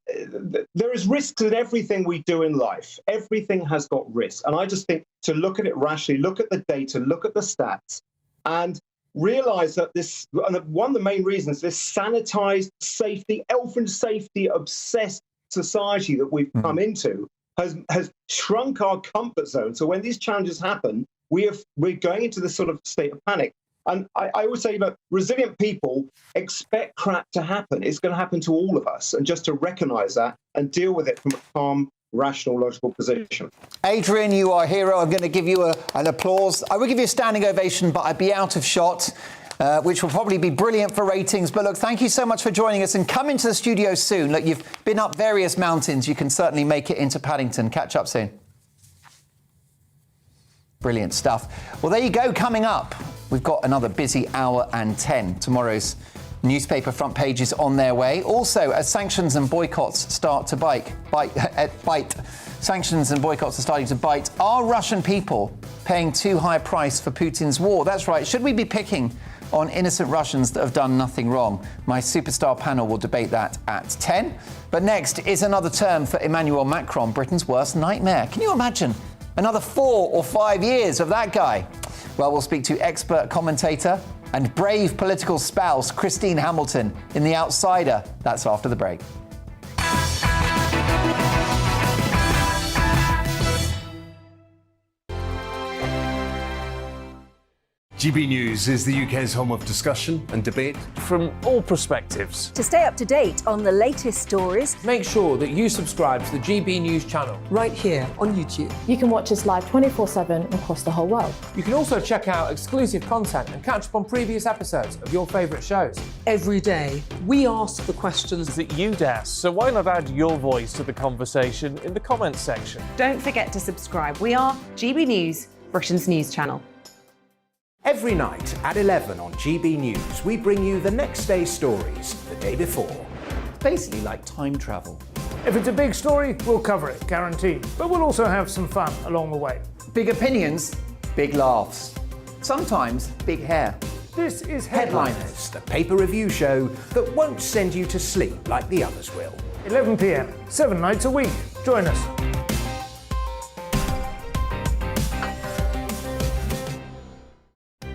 there is risks in everything we do in life. Everything has got risk. And I just think to look at it rationally, look at the data, look at the stats, and realize that this, and one of the main reasons, this sanitized safety, elfin safety, obsessed society that we've come into has shrunk our comfort zone. So when these challenges happen, we're going into this sort of state of panic. And I always say, look, resilient people expect crap to happen. It's going to happen to all of us. And just to recognize that and deal with it from a calm, rational, logical position. Adrian, you are a hero. I'm going to give you an applause. I would give you a standing ovation, but I'd be out of shot, which will probably be brilliant for ratings. But look, thank you so much for joining us and come into the studio soon. Look, you've been up various mountains. You can certainly make it into Paddington. Catch up soon. Brilliant stuff. Well, there you go. Coming up, we've got another busy hour and 10. Tomorrow's newspaper front pages on their way. Also, as sanctions and boycotts start to bite. Sanctions and boycotts are starting to bite. Are Russian people paying too high a price for Putin's war? That's right. Should we be picking on innocent Russians that have done nothing wrong? My superstar panel will debate that at 10. But next is another term for Emmanuel Macron, Britain's worst nightmare. Can you imagine another 4 or 5 years of that guy? Well, we'll speak to expert commentator and brave political spouse Christine Hamilton in The Outsider. That's after the break. GB News is the UK's home of discussion and debate from all perspectives. To stay up to date on the latest stories, make sure that you subscribe to the GB News channel right here on YouTube. You can watch us live 24/7 across the whole world. You can also check out exclusive content and catch up on previous episodes of your favourite shows. Every day, we ask the questions that you'd ask, so why not add your voice to the conversation in the comments section? Don't forget to subscribe. We are GB News, Britain's news channel. Every night at 11 on GB News, we bring you the next day's stories the day before. Basically like time travel. If it's a big story, we'll cover it, guaranteed. But we'll also have some fun along the way. Big opinions, big laughs. Sometimes big hair. This is Headliners, the paper review show that won't send you to sleep like the others will. 11 p.m, 7 nights a week. Join us.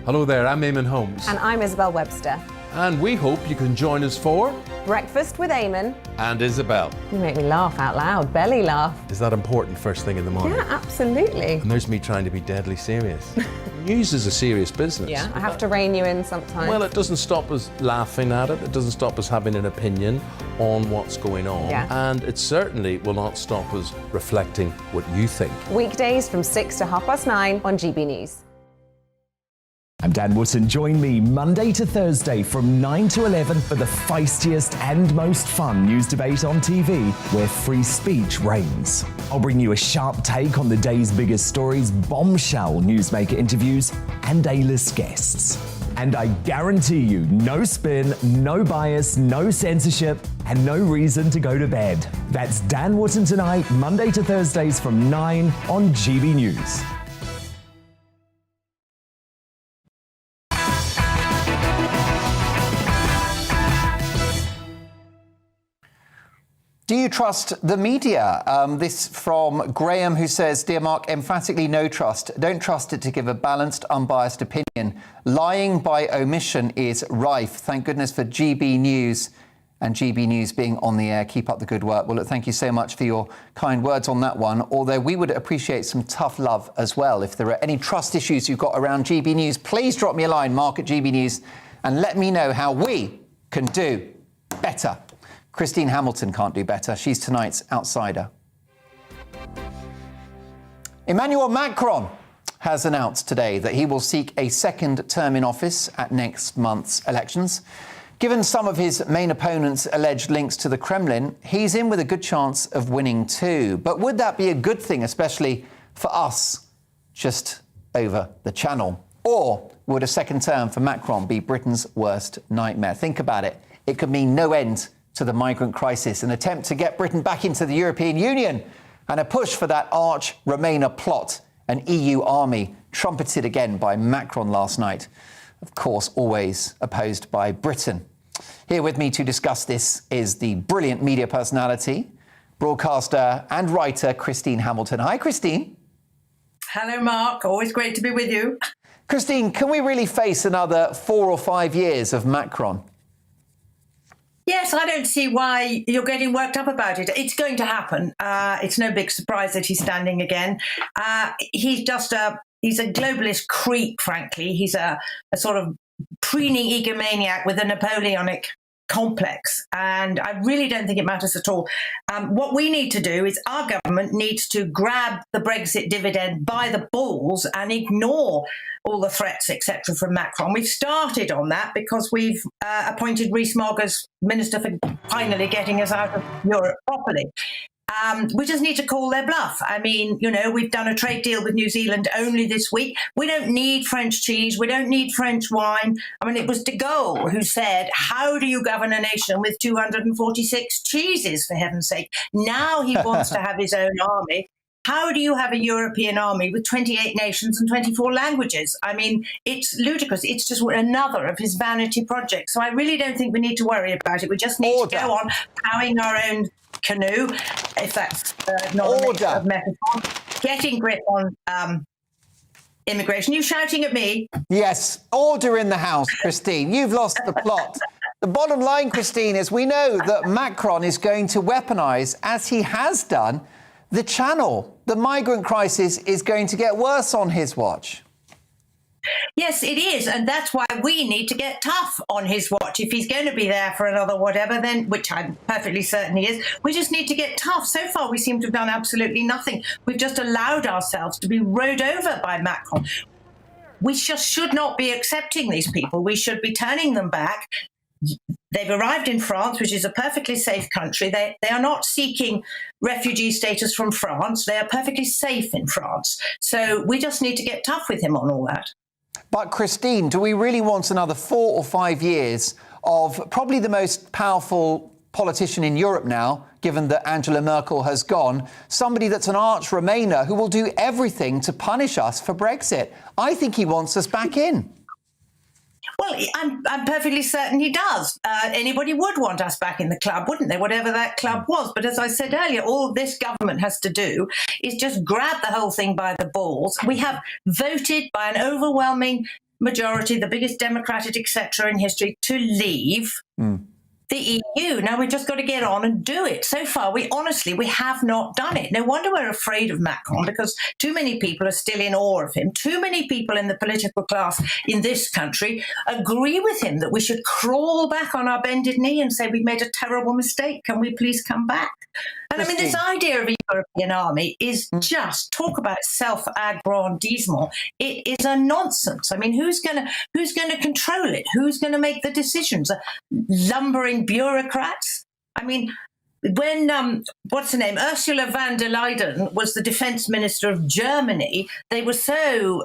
Hello there, I'm Eamon Holmes. And I'm Isabel Webster. And we hope you can join us for Breakfast with Eamon and Isabel. You make me laugh out loud, belly laugh. Is that important first thing in the morning? Yeah, absolutely. And there's me trying to be deadly serious. News is a serious business. Yeah, I have to rein you in sometimes. Well, it doesn't stop us laughing at it. It doesn't stop us having an opinion on what's going on. Yeah. And it certainly will not stop us reflecting what you think. Weekdays from 6 to 9:30 on GB News. I'm Dan Wootton. Join me Monday to Thursday from 9 to 11 for the feistiest and most fun news debate on TV, where free speech reigns. I'll bring you a sharp take on the day's biggest stories, bombshell newsmaker interviews, and A-list guests. And I guarantee you, no spin, no bias, no censorship, and no reason to go to bed. That's Dan Wootton Tonight, Monday to Thursdays from 9 on GB News. Do you trust the media? This from Graham, who says, Dear Mark, emphatically no trust. Don't trust it to give a balanced, unbiased opinion. Lying by omission is rife. Thank goodness for GB News and GB News being on the air. Keep up the good work. Well, look, thank you so much for your kind words on that one. Although we would appreciate some tough love as well. If there are any trust issues you've got around GB News, please drop me a line, Mark at GB News, and let me know how we can do better. Christine Hamilton can't do better. She's tonight's outsider. Emmanuel Macron has announced today that he will seek a second term in office at next month's elections. Given some of his main opponents' alleged links to the Kremlin, he's in with a good chance of winning too. But would that be a good thing, especially for us just over the channel? Or would a second term for Macron be Britain's worst nightmare? Think about it. It could mean no end to the migrant crisis, an attempt to get Britain back into the European Union, and a push for that arch-Remainer plot, an EU army trumpeted again by Macron last night. Of course, always opposed by Britain. Here with me to discuss this is the brilliant media personality, broadcaster and writer Christine Hamilton. Hi, Christine. Hello, Mark. Always great to be with you. Christine, can we really face another 4 or 5 years of Macron? Yes, I don't see why you're getting worked up about it. It's going to happen. It's no big surprise that he's standing again. He's a globalist creep, frankly. He's a sort of preening egomaniac with a Napoleonic complex, and I really don't think it matters at all. What we need to do is our government needs to grab the Brexit dividend by the balls and ignore all the threats, etc., from Macron. We've started on that because we've appointed Rees-Mogg as Minister for finally getting us out of Europe properly. We just need to call their bluff. I mean, we've done a trade deal with New Zealand only this week. We don't need French cheese. We don't need French wine. I mean, it was de Gaulle who said, how do you govern a nation with 246 cheeses, for heaven's sake? Now he wants to have his own army. How do you have a European army with 28 nations and 24 languages? I mean, it's ludicrous. It's just another of his vanity projects. So I really don't think we need to worry about it. We just need to go on plowing our own canoe, if that's not a metaphor, getting grip on immigration. You shouting at me? Yes, order in the house, Christine. You've lost the plot. The bottom line, Christine, is we know that Macron is going to weaponise, as he has done, the Channel. The migrant crisis is going to get worse on his watch. Yes, it is. And that's why we need to get tough on his watch. If he's going to be there for another whatever, then, which I'm perfectly certain he is, we just need to get tough. So far, we seem to have done absolutely nothing. We've just allowed ourselves to be rode over by Macron. We just should not be accepting these people. We should be turning them back. They've arrived in France, which is a perfectly safe country. They are not seeking refugee status from France. They are perfectly safe in France. So we just need to get tough with him on all that. But Christine, do we really want another 4 or 5 years of probably the most powerful politician in Europe now, given that Angela Merkel has gone, somebody that's an arch Remainer who will do everything to punish us for Brexit? I think he wants us back in. Well, I'm perfectly certain he does. Anybody would want us back in the club, wouldn't they? Whatever that club was. But as I said earlier, all this government has to do is just grab the whole thing by the balls. We have voted by an overwhelming majority, the biggest democratic etc. in history, to leave the EU. Now we've just got to get on and do it. So far, we have not done it. No wonder we're afraid of Macron, because too many people are still in awe of him. Too many people in the political class in this country agree with him that we should crawl back on our bended knee and say we've made a terrible mistake. Can we please come back? And I mean, this idea of a European army is just talk about self-aggrandisement. It is a nonsense. I mean, who's going to control it? Who's going to make the decisions? Lumbering bureaucrats? I mean, when what's her name, Ursula von der Leyen was the defense minister of Germany, they were so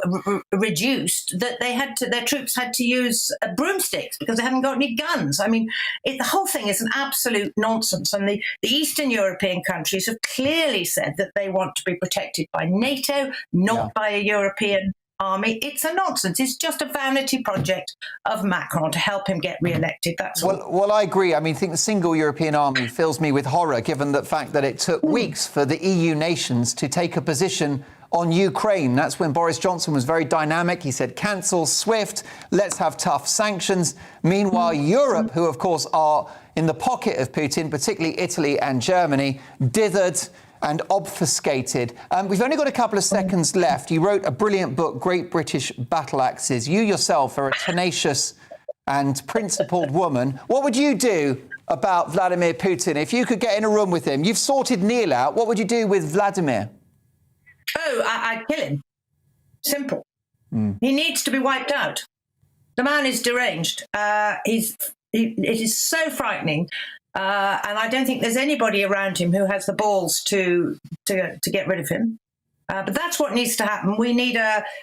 reduced that their troops had to use broomsticks because they hadn't got any guns. I mean, the whole thing is an absolute nonsense. And the Eastern European countries have clearly said that they want to be protected by NATO, not by a European army. It's a nonsense. It's just a vanity project of Macron to help him get re-elected. That's all. Well, I agree. I mean, I think the single European army fills me with horror, given the fact that it took weeks for the EU nations to take a position on Ukraine. That's when Boris Johnson was very dynamic. He said, cancel SWIFT, let's have tough sanctions. Meanwhile, Europe, who of course are in the pocket of Putin, particularly Italy and Germany, dithered and obfuscated. We've only got a couple of seconds left. You wrote a brilliant book, Great British Battle Axes. You yourself are a tenacious and principled woman. What would you do about Vladimir Putin if you could get in a room with him? You've sorted Neil out. What would you do with Vladimir? Oh, I'd kill him. Simple. He needs to be wiped out. The man is deranged. It is so frightening. And I don't think there's anybody around him who has the balls to get rid of him. But that's what needs to happen. We need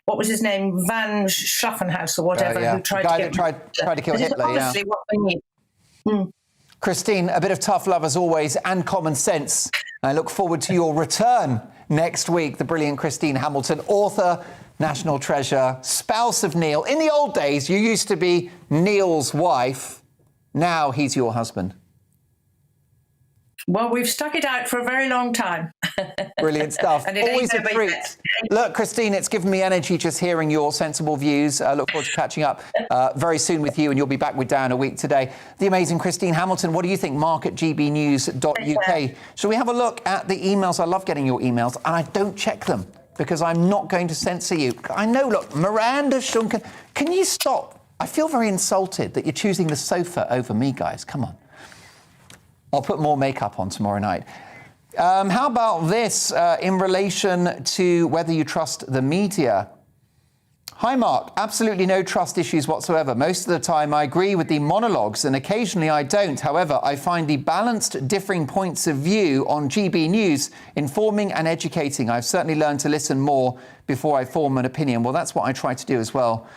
what was his name, Van Schaffenhaus or whatever, who tried to kill Hitler. Honestly, what we need. Christine, a bit of tough love as always, and common sense. I look forward to your return next week. The brilliant Christine Hamilton, author, national treasure, spouse of Neil. In the old days, you used to be Neil's wife. Now he's your husband. Well, we've stuck it out for a very long time. Brilliant stuff. And it Always ain't a over treat. yet. Look, Christine, it's given me energy just hearing your sensible views. I look forward to catching up very soon with you, and you'll be back with Dan a week today. The amazing Christine Hamilton, what do you think? Mark at gbnews.uk. Shall we have a look at the emails? I love getting your emails, and I don't check them because I'm not going to censor you. I know, look, Miranda Shunkin, can you stop? I feel very insulted that you're choosing the sofa over me, guys. Come on. I'll put more makeup on tomorrow night. How about this in relation to whether you trust the media? Hi, Mark. Absolutely no trust issues whatsoever. Most of the time I agree with the monologues and occasionally I don't. However, I find the balanced differing points of view on GB News informing and educating. I've certainly learned to listen more before I form an opinion. Well, that's what I try to do as well,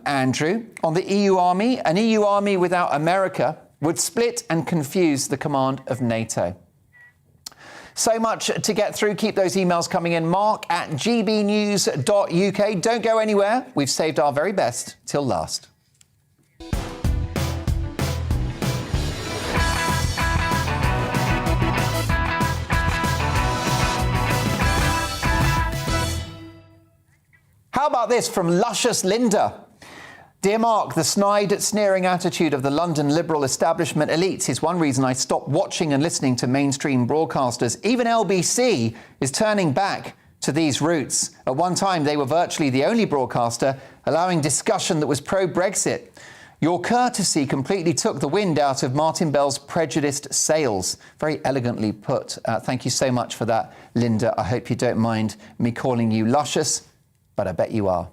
Andrew. On the EU army, an EU army without America would split and confuse the command of NATO. So much to get through. Keep those emails coming in. Mark at gbnews.uk. Don't go anywhere. We've saved our very best till last. How about this from luscious Linda? Dear Mark, the snide, sneering attitude of the London liberal establishment elites is one reason I stopped watching and listening to mainstream broadcasters. Even LBC is turning back to these roots. At one time, they were virtually the only broadcaster allowing discussion that was pro-Brexit. Your courtesy completely took the wind out of Martin Bell's prejudiced sails. Very elegantly put. Thank you so much for that, Linda. I hope you don't mind me calling you luscious, but I bet you are.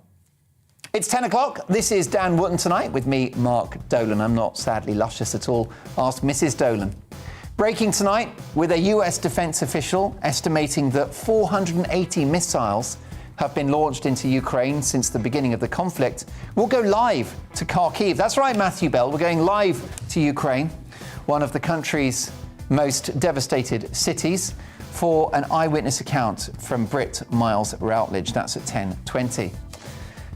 It's 10 o'clock. This is Dan Wootton Tonight with me, Mark Dolan. I'm not sadly luscious at all. Ask Mrs. Dolan. Breaking tonight with a US defense official estimating that 480 missiles have been launched into Ukraine since the beginning of the conflict. We'll go live to Kharkiv. That's right, Matthew Bell. We're going live to Ukraine, one of the country's most devastated cities, for an eyewitness account from Brit Miles Routledge. That's at 10:20.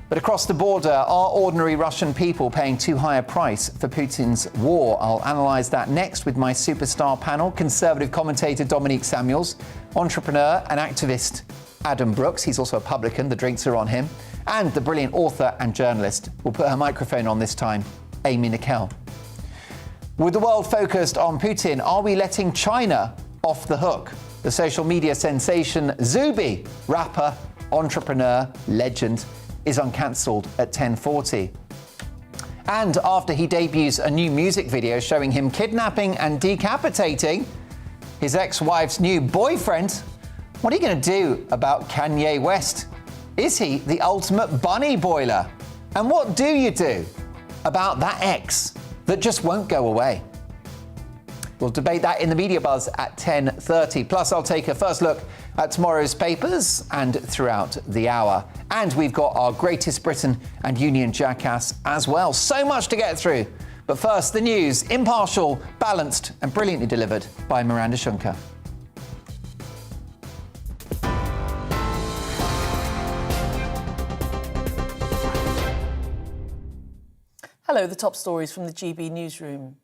But across the border, are ordinary Russian people paying too high a price for Putin's war? I'll analyse that next with my superstar panel, Conservative commentator Dominique Samuels, entrepreneur and activist Adam Brooks. He's also a publican, the drinks are on him. And the brilliant author and journalist, we'll put her microphone on this time, Amy Nickel. With the world focused on Putin, are we letting China off the hook? The social media sensation Zuby, rapper, entrepreneur, legend, is uncancelled at 10:40. And after he debuts a new music video showing him kidnapping and decapitating his ex-wife's new boyfriend, what are you going to do about Kanye West? Is he the ultimate bunny boiler? And what do you do about that ex that just won't go away? We'll debate that in the Media Buzz at 10:30. Plus, I'll take a first look at tomorrow's papers and throughout the hour. And we've got our Greatest Britain and Union Jackass as well. So much to get through. But first, the news, impartial, balanced and brilliantly delivered by Miranda Shunker. Hello, the top stories from the GB newsroom.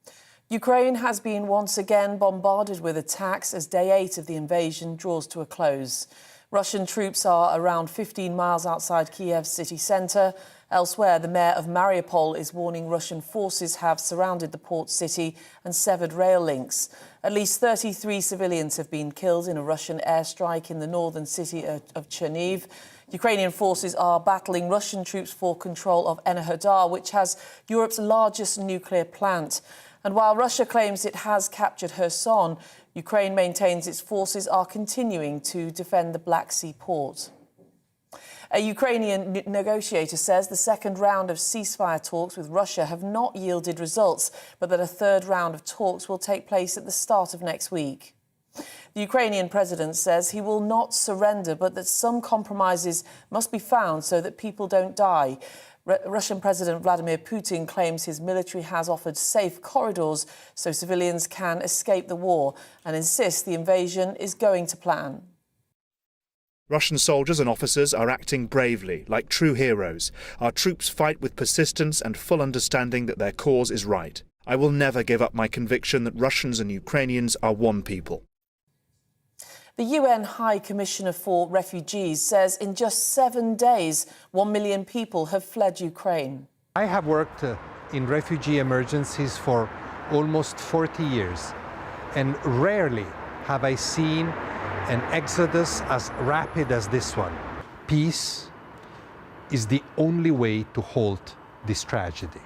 Ukraine has been once again bombarded with attacks as day 8 of the invasion draws to a close. Russian troops are around 15 miles outside Kiev's city centre. Elsewhere, the mayor of Mariupol is warning Russian forces have surrounded the port city and severed rail links. At least 33 civilians have been killed in a Russian airstrike in the northern city of Cherniv. Ukrainian forces are battling Russian troops for control of Enerhodar, which has Europe's largest nuclear plant. And while Russia claims it has captured Kherson, Ukraine maintains its forces are continuing to defend the Black Sea port. A Ukrainian negotiator says the second round of ceasefire talks with Russia have not yielded results, but that a third round of talks will take place at the start of next week. The Ukrainian president says he will not surrender, but that some compromises must be found so that people don't die. Russian President Vladimir Putin claims his military has offered safe corridors so civilians can escape the war and insists the invasion is going to plan. Russian soldiers and officers are acting bravely, like true heroes. Our troops fight with persistence and full understanding that their cause is right. I will never give up my conviction that Russians and Ukrainians are one people. The UN High Commissioner for Refugees says in just 7 days, 1 million people have fled Ukraine. I have worked in refugee emergencies for almost 40 years, and rarely have I seen an exodus as rapid as this one. Peace is the only way to halt this tragedy.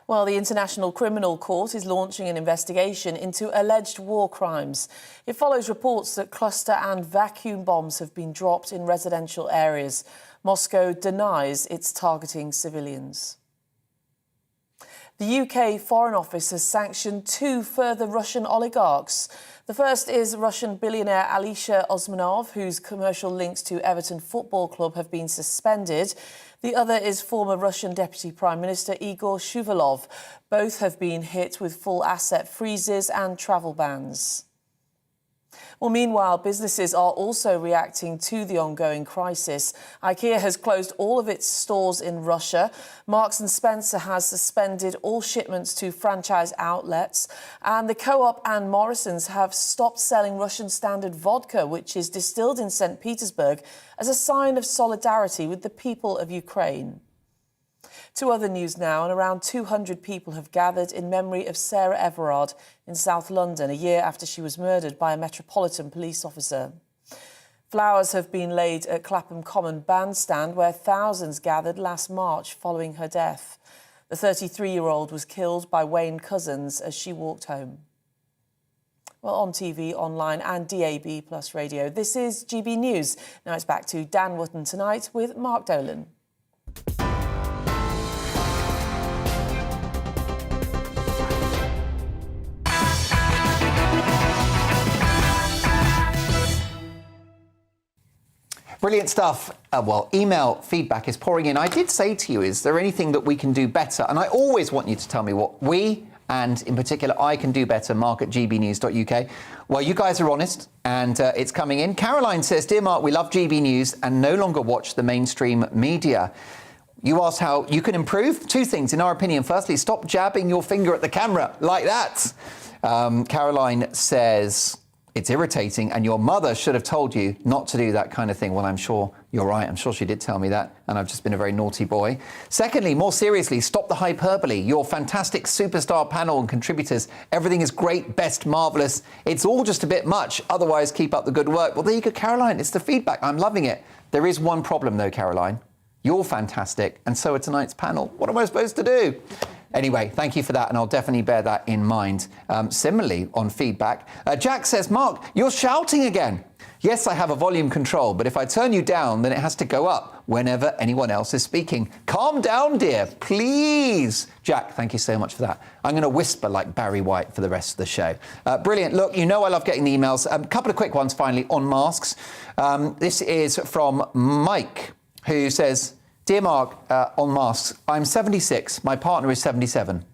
Well, the International Criminal Court is launching an investigation into alleged war crimes. It follows reports that cluster and vacuum bombs have been dropped in residential areas. Moscow denies it's targeting civilians. The UK Foreign Office has sanctioned 2 further Russian oligarchs. The first is Russian billionaire Alisher Osmanov, whose commercial links to Everton Football Club have been suspended. The other is former Russian Deputy Prime Minister Igor Shuvalov. Both have been hit with full asset freezes and travel bans. Well, meanwhile, businesses are also reacting to the ongoing crisis. IKEA has closed all of its stores in Russia. Marks & Spencer has suspended all shipments to franchise outlets. And the Co-op and Morrison's have stopped selling Russian standard vodka, which is distilled in St. Petersburg, as a sign of solidarity with the people of Ukraine. To other news now, and around 200 people have gathered in memory of Sarah Everard in South London, a year after she was murdered by a Metropolitan Police officer. Flowers have been laid at Clapham Common Bandstand, where thousands gathered last March following her death. The 33-year-old was killed by Wayne Couzens as she walked home. Well, on TV, online and DAB+ radio, this is GB News. Now it's back to Dan Wootton tonight with Mark Dolan. Brilliant stuff. Well, email feedback is pouring in. I did say to you, is there anything that we can do better? And I always want you to tell me what we, and in particular I, can do better, mark@gbnews.uk. Well, you guys are honest, and it's coming in. Caroline says, "Dear Mark, we love GB News and no longer watch the mainstream media." You asked how you can improve. 2 things, in our opinion. Firstly, stop jabbing your finger at the camera like that. Caroline says, "It's irritating, and your mother should have told you not to do that kind of thing." Well, I'm sure you're right. I'm sure she did tell me that, and I've just been a very naughty boy. Secondly, more seriously, stop the hyperbole. Your fantastic superstar panel and contributors, everything is great, best, marvellous. It's all just a bit much. Otherwise, keep up the good work. Well, there you go, Caroline. It's the feedback. I'm loving it. There is one problem, though, Caroline. You're fantastic, and so are tonight's panel. What am I supposed to do? Anyway, thank you for that, and I'll definitely bear that in mind. Similarly, on feedback, Jack says, "Mark, you're shouting again." Yes, I have a volume control, but if I turn you down, then it has to go up whenever anyone else is speaking. Calm down, dear, please. Jack, thank you so much for that. I'm going to whisper like Barry White for the rest of the show. Brilliant. Look, you know I love getting the emails. A couple of quick ones, finally, on masks. This is from Mike, who says, "Dear Mark, on masks, I'm 76, my partner is 77.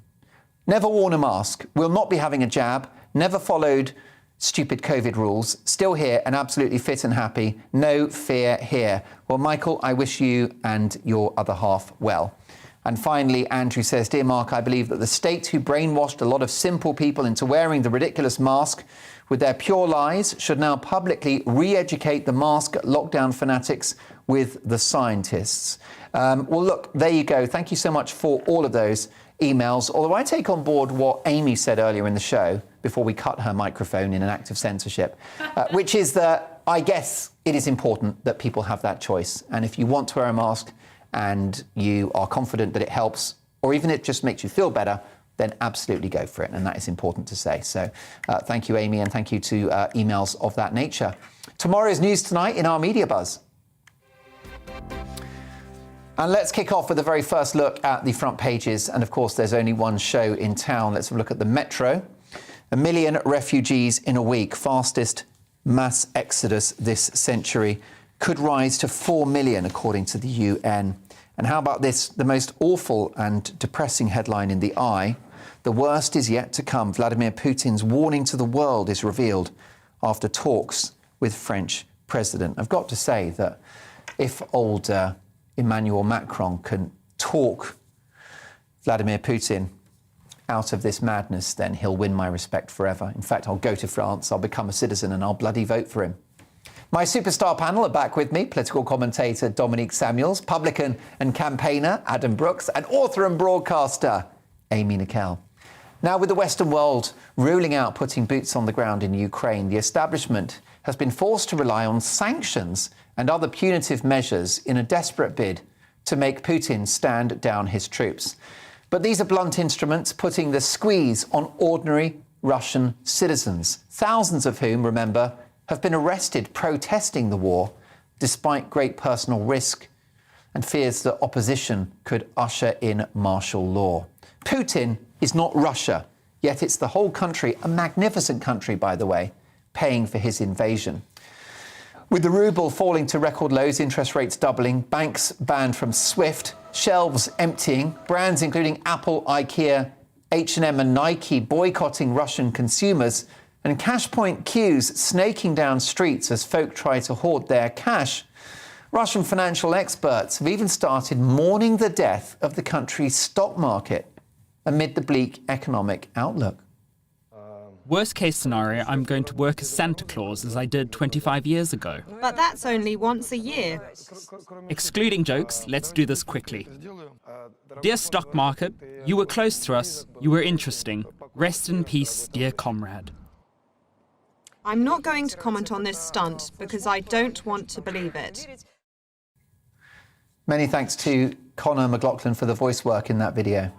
Never worn a mask, will not be having a jab, never followed stupid COVID rules, still here and absolutely fit and happy, no fear here." Well, Michael, I wish you and your other half well. And finally, Andrew says, "Dear Mark, I believe that the state who brainwashed a lot of simple people into wearing the ridiculous mask with their pure lies should now publicly re-educate the mask lockdown fanatics with the scientists." Well, look, there you go. Thank you so much for all of those emails. Although I take on board what Amy said earlier in the show, before we cut her microphone in an act of censorship, which is that I guess it is important that people have that choice. And if you want to wear a mask and you are confident that it helps, or even it just makes you feel better, then absolutely go for it. And that is important to say. So thank you, Amy, and thank you to emails of that nature. Tomorrow's News Tonight in our Media Buzz. And let's kick off with the very first look at the front pages. And of course, there's only one show in town. Let's have a look at the Metro. 1 million refugees in a week, fastest mass exodus this century, could rise to 4 million, according to the UN. And how about this, the most awful and depressing headline in the Eye? The worst is yet to come. Vladimir Putin's warning to the world is revealed after talks with French president. I've got to say that if old Emmanuel Macron can talk Vladimir Putin out of this madness, then he'll win my respect forever. In fact, I'll go to France, I'll become a citizen, and I'll bloody vote for him. My superstar panel are back with me: political commentator Dominique Samuels, publican and campaigner Adam Brooks, and author and broadcaster Amy Nickel. Now, with the Western world ruling out putting boots on the ground in Ukraine, the establishment has been forced to rely on sanctions and other punitive measures in a desperate bid to make Putin stand down his troops. But these are blunt instruments putting the squeeze on ordinary Russian citizens, thousands of whom, remember, have been arrested protesting the war, despite great personal risk and fears that opposition could usher in martial law. Putin is not Russia, yet it's the whole country, a magnificent country, by the way, paying for his invasion. With the ruble falling to record lows, interest rates doubling, banks banned from SWIFT, shelves emptying, brands including Apple, IKEA, H&M and Nike boycotting Russian consumers, and cash point queues snaking down streets as folk try to hoard their cash, Russian financial experts have even started mourning the death of the country's stock market amid the bleak economic outlook. Worst case scenario, I'm going to work as Santa Claus as I did 25 years ago. But that's only once a year. Excluding jokes, let's do this quickly. Dear stock market, you were close to us, you were interesting. Rest in peace, dear comrade. I'm not going to comment on this stunt because I don't want to believe it. Many thanks to Connor McLaughlin for the voice work in that video.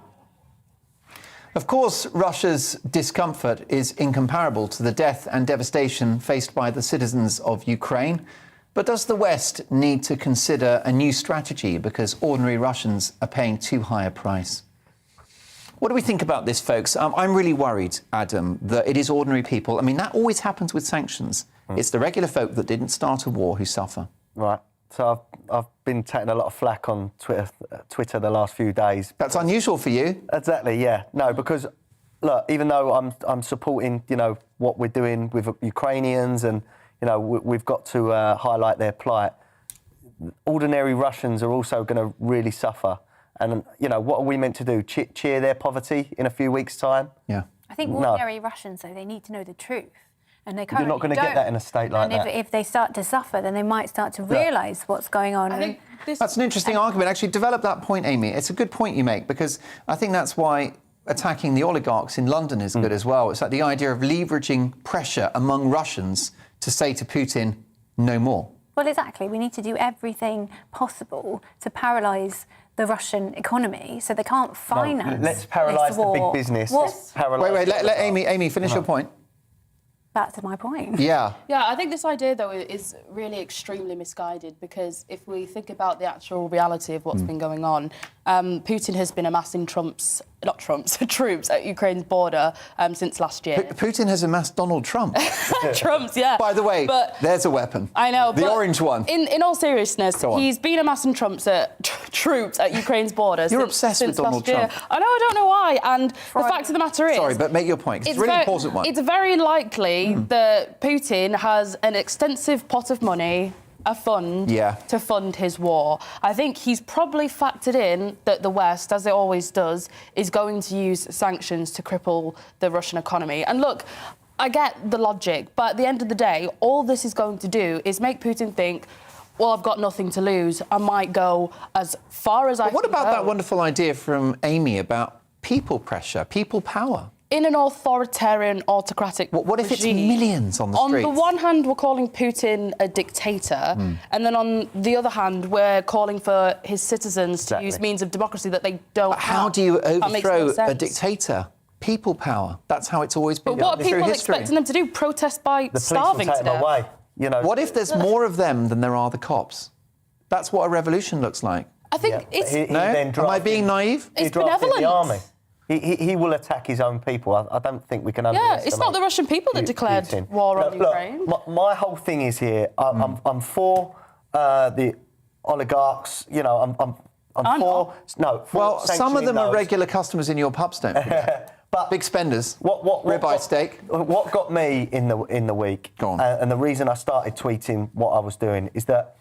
Of course, Russia's discomfort is incomparable to the death and devastation faced by the citizens of Ukraine. But does the West need to consider a new strategy because ordinary Russians are paying too high a price? What do we think about this, folks? I'm really worried, Adam, that it is ordinary people. I mean, that always happens with sanctions. It's the regular folk that didn't start a war who suffer. Right. So I've been taking a lot of flack on Twitter the last few days. That's unusual for you. Exactly, yeah. No, because, look, even though I'm supporting, what we're doing with Ukrainians and, we've got to highlight their plight, ordinary Russians are also going to really suffer. And, what are we meant to do? Cheer their poverty in a few weeks' time? Yeah. I think ordinary Russians, though, they need to know the truth. And they You're not going to get that in a state like that. And if they start to suffer, then they might start to realise what's going on. I think that's an interesting argument. Actually, develop that point, Amy. It's a good point you make, because I think that's why attacking the oligarchs in London is good as well. It's like the idea of leveraging pressure among Russians to say to Putin, no more. Well, exactly. We need to do everything possible to paralyse the Russian economy so they can't finance. Let's paralyse the big business. Wait, let Amy finish your point. That's my point. Yeah. Yeah, I think this idea, though, is really extremely misguided, because if we think about the actual reality of what's been going on, Putin has been amassing troops at Ukraine's border since last year. Putin has amassed Donald Trump. Trumps, yeah. By the way, there's a weapon. I know. The orange one. In all seriousness, he's been amassing troops at Ukraine's border. You're obsessed with Donald Trump. I know, I don't know why. And the fact of the matter is... Sorry, but make your point. It's a really important one. It's very likely that Putin has an extensive pot of money, a fund, to fund his war. I think he's probably factored in that the West, as it always does, is going to use sanctions to cripple the Russian economy. And look, I get the logic, but at the end of the day, all this is going to do is make Putin think, well, I've got nothing to lose. I might go as far as I can. What about that wonderful idea from Amy about people pressure, people power? In an authoritarian, autocratic What if it's millions on the streets? On the one hand, we're calling Putin a dictator, and then on the other hand, we're calling for his citizens to use means of democracy that they don't have. How do you overthrow a dictator? People power. That's how it's always been. But what are people expecting them to do? Protest by starving to death? Away. What if there's more of them than there are the cops? That's what a revolution looks like. I think it's... Am I being naive? It's benevolent. The army. He will attack his own people. I don't think we can underestimate. Yeah, it's not the Russian people that declared war on Ukraine. My whole thing is here. I'm for the oligarchs. I'm for. No. Well, some of them are regular customers in your pubs, don't forget. But big spenders. What ribeye steak? What got me in the week? Go on. And the reason I started tweeting what I was doing is that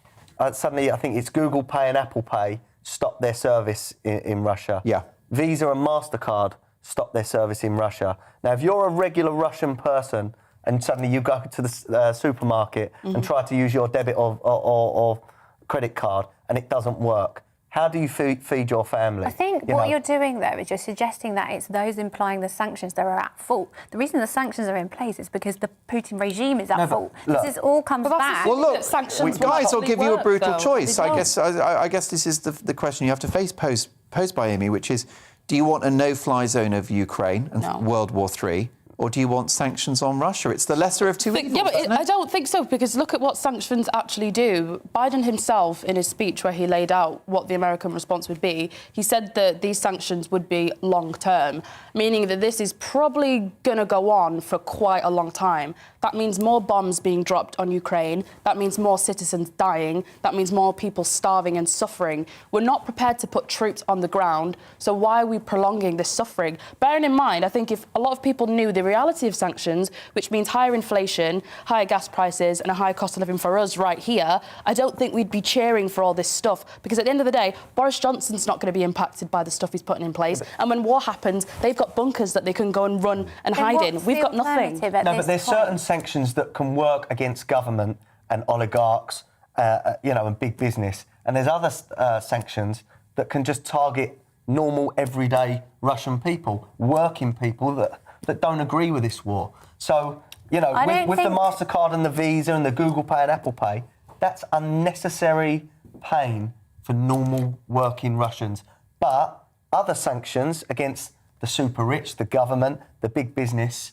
suddenly I think it's Google Pay and Apple Pay stopped their service in Russia. Yeah. Visa and MasterCard stop their service in Russia. Now, if you're a regular Russian person and suddenly you go to the supermarket and try to use your debit or credit card and it doesn't work, how do you feed your family? I think what you're doing there is you're suggesting that it's those implying the sanctions that are at fault. The reason the sanctions are in place is because the Putin regime is at fault. This all comes back. Well, look, guys, I'll give you a brutal choice. They I guess this is the question you have to face posed by Amy, which is, do you want a no-fly zone of Ukraine and World War III? Or do you want sanctions on Russia? It's the lesser of two evils. Yeah, but I don't think so, because look at what sanctions actually do. Biden himself, in his speech where he laid out what the American response would be, he said that these sanctions would be long-term, meaning that this is probably going to go on for quite a long time. That means more bombs being dropped on Ukraine. That means more citizens dying. That means more people starving and suffering. We're not prepared to put troops on the ground, so why are we prolonging this suffering? Bearing in mind, I think if a lot of people knew the reality of sanctions, which means higher inflation, higher gas prices and a higher cost of living for us right here, I don't think we'd be cheering for all this stuff, because at the end of the day, Boris Johnson's not going to be impacted by the stuff he's putting in place, and when war happens, they've got bunkers that they can go and run and hide in. We've got nothing. No, but there's certain sanctions that can work against government and oligarchs, and big business, and there's other sanctions that can just target normal, everyday Russian people, working people that don't agree with this war. So, with the MasterCard and the Visa and the Google Pay and Apple Pay, that's unnecessary pain for normal working Russians. But other sanctions against the super rich, the government, the big business,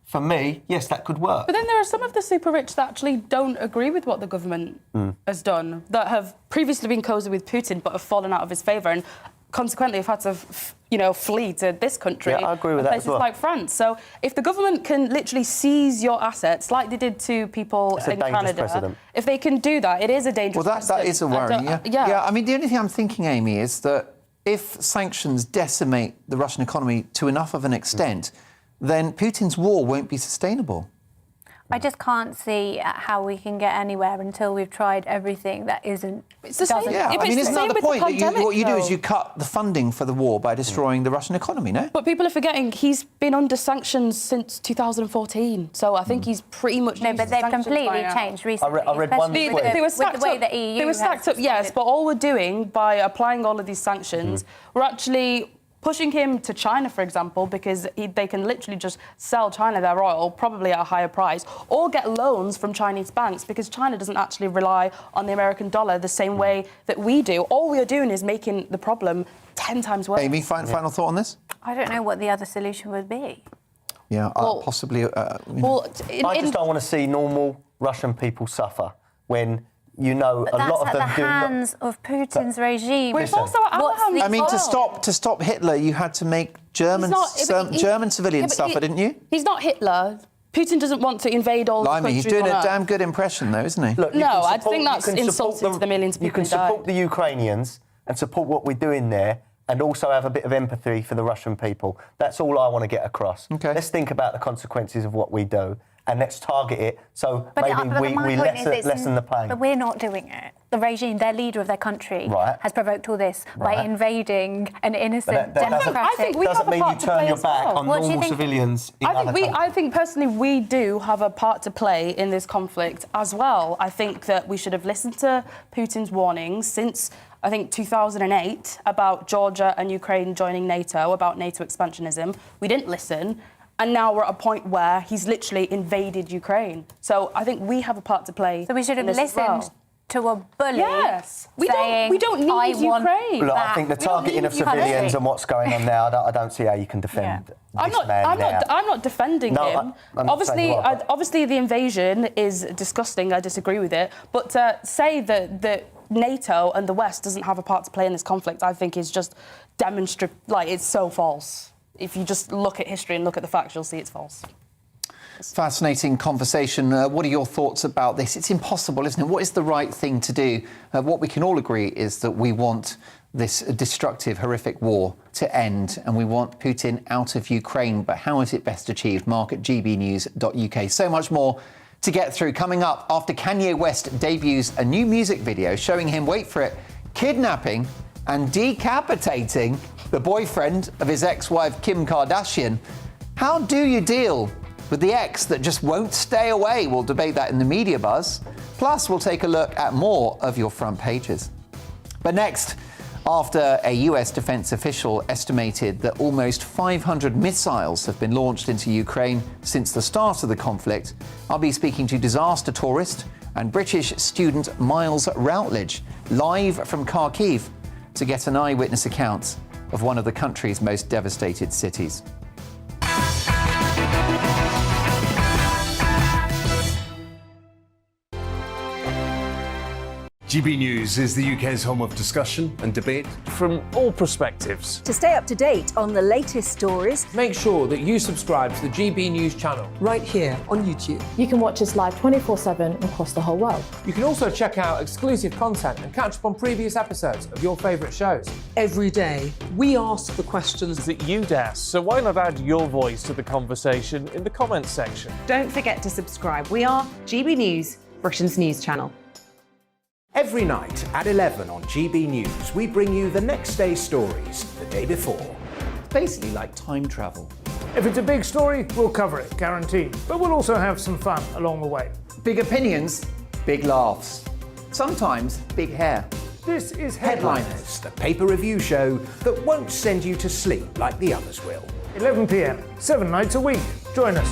for me, yes, that could work. But then there are some of the super rich that actually don't agree with what the government has done, that have previously been cosy with Putin but have fallen out of his favour and consequently have had to, flee to this country. Yeah, I agree with that as well. Places like France. So if the government can literally seize your assets, like they did to people in Canada, precedent. If they can do that, it is a dangerous precedent. That is a worry, yeah. I mean, the only thing I'm thinking, Amy, is that if sanctions decimate the Russian economy to enough of an extent, then Putin's war won't be sustainable. I just can't see how we can get anywhere until we've tried everything that isn't. It's the same. Yeah, I mean, isn't that the point? What you do is you cut the funding for the war by destroying the Russian economy, no? But people are forgetting he's been under sanctions since 2014, so I think he's pretty much. No, but they've completely changed recently. I read one tweet. They were stacked with the way up. that EU they were stacked up, yes. But all we're doing by applying all of these sanctions, we're actually pushing him to China, for example, because they can literally just sell China their oil, probably at a higher price, or get loans from Chinese banks, because China doesn't actually rely on the American dollar the same way that we do. All we are doing is making the problem 10 times worse. Amy, final thought on this? I don't know what the other solution would be. Yeah, possibly... I just don't want to see normal Russian people suffer when... a lot of them do... That's at the hands of Putin's regime. But it's also at our hands. I mean, to stop Hitler, you had to make German civilians suffer, didn't you? He's not Hitler. Putin doesn't want to invade all the countries. He's doing a damn good impression, though, isn't he? Look, I think that's insulting to the millions of people who died. You can support the Ukrainians and support what we're doing there, and also have a bit of empathy for the Russian people. That's all I want to get across. Okay. Let's think about the consequences of what we do, and let's target it so maybe we lessen the pain. But we're not doing it. The regime, their leader of their country, has provoked all this by invading an innocent, democratic... doesn't mean you turn your back on normal civilians in other countries. I think, personally, we do have a part to play in this conflict as well. I think that we should have listened to Putin's warnings since... I think 2008, about Georgia and Ukraine joining NATO, about NATO expansionism. We didn't listen, and now we're at a point where he's literally invaded Ukraine. So I think we have a part to play. So we should have listened to a bully. Yes, we don't need Ukraine. Look, I think the targeting of civilians and what's going on now, I don't see how you can defend. I'm not defending him. Obviously, the invasion is disgusting. I disagree with it. But to say that NATO and the West doesn't have a part to play in this conflict, I think is just it's so false. If you just look at history and look at the facts, you'll see it's false. Fascinating conversation. What are your thoughts about this? It's impossible, isn't it? What is the right thing to do? What we can all agree is that we want this destructive, horrific war to end, and we want Putin out of Ukraine. But how is it best achieved? Mark at gbnews.uk. So much more to get through. Coming up after Kanye West debuts a new music video showing him, wait for it, kidnapping and decapitating the boyfriend of his ex-wife Kim Kardashian. How do you deal with the ex that just won't stay away? We'll debate that in the media buzz. Plus, we'll take a look at more of your front pages. But next, after a US defense official estimated that almost 500 missiles have been launched into Ukraine since the start of the conflict, I'll be speaking to disaster tourist and British student Miles Routledge, live from Kharkiv, to get an eyewitness account of one of the country's most devastated cities. GB News is the UK's home of discussion and debate from all perspectives. To stay up to date on the latest stories, make sure that you subscribe to the GB News channel right here on YouTube. You can watch us live 24/7 across the whole world. You can also check out exclusive content and catch up on previous episodes of your favourite shows. Every day, we ask the questions that you'd ask, so why not add your voice to the conversation in the comments section? Don't forget to subscribe. We are GB News, Britain's news channel. Every night at 11 on GB News, we bring you the next day's stories the day before. It's basically like time travel. If it's a big story, we'll cover it, guaranteed. But we'll also have some fun along the way. Big opinions, big laughs. Sometimes big hair. This is Headliners, the paper review show that won't send you to sleep like the others will. 11 p.m, 7 nights a week. Join us.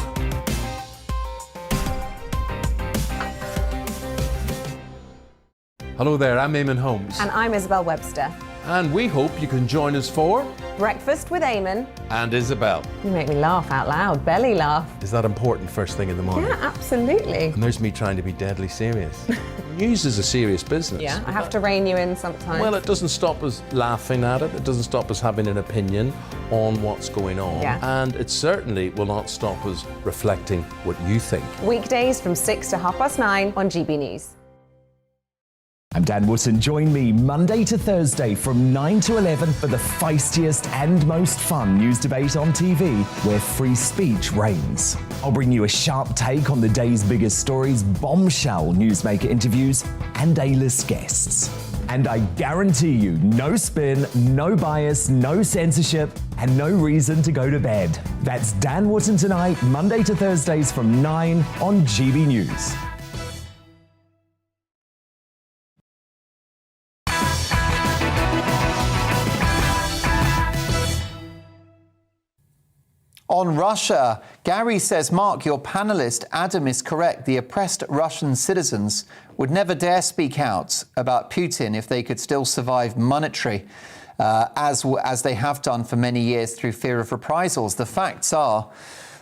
Hello there, I'm Eamon Holmes. And I'm Isabel Webster. And we hope you can join us for Breakfast with Eamon and Isabel. You make me laugh out loud, belly laugh. Is that important first thing in the morning? Yeah, absolutely. And there's me trying to be deadly serious. News is a serious business. Yeah, I have to rein you in sometimes. Well, it doesn't stop us laughing at it. It doesn't stop us having an opinion on what's going on. Yeah. And it certainly will not stop us reflecting what you think. Weekdays from 6 to 9:30 on GB News. I'm Dan Wootton. Join me Monday to Thursday from 9 to 11 for the feistiest and most fun news debate on TV, where free speech reigns. I'll bring you a sharp take on the day's biggest stories, bombshell newsmaker interviews, and A-list guests. And I guarantee you, no spin, no bias, no censorship, and no reason to go to bed. That's Dan Wootton tonight, Monday to Thursdays from 9 on GB News. On Russia, Gary says, Mark, your panellist Adam is correct. The oppressed Russian citizens would never dare speak out about Putin if they could still survive monetary, as they have done for many years through fear of reprisals. The facts are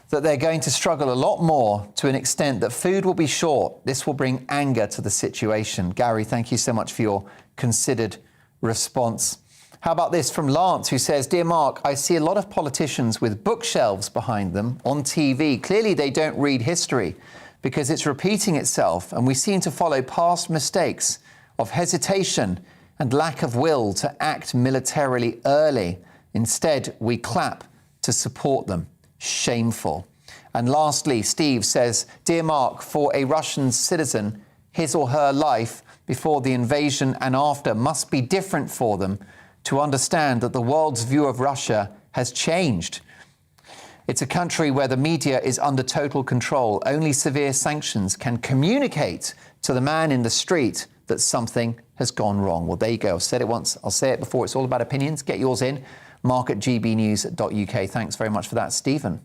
that they're going to struggle a lot more, to an extent that food will be short. This will bring anger to the situation. Gary, thank you so much for your considered response. How about this from Lance, who says, Dear Mark, I see a lot of politicians with bookshelves behind them on TV. Clearly, they don't read history because it's repeating itself, and we seem to follow past mistakes of hesitation and lack of will to act militarily early. Instead, we clap to support them. Shameful. And lastly, Steve says, Dear Mark, for a Russian citizen, his or her life before the invasion and after must be different for them to understand that the world's view of Russia has changed. It's a country where the media is under total control. Only severe sanctions can communicate to the man in the street that something has gone wrong. Well, there you go. I've said it once. I'll say it before. It's all about opinions. Get yours in. mark@gbnews.uk. Thanks very much for that, Stephen.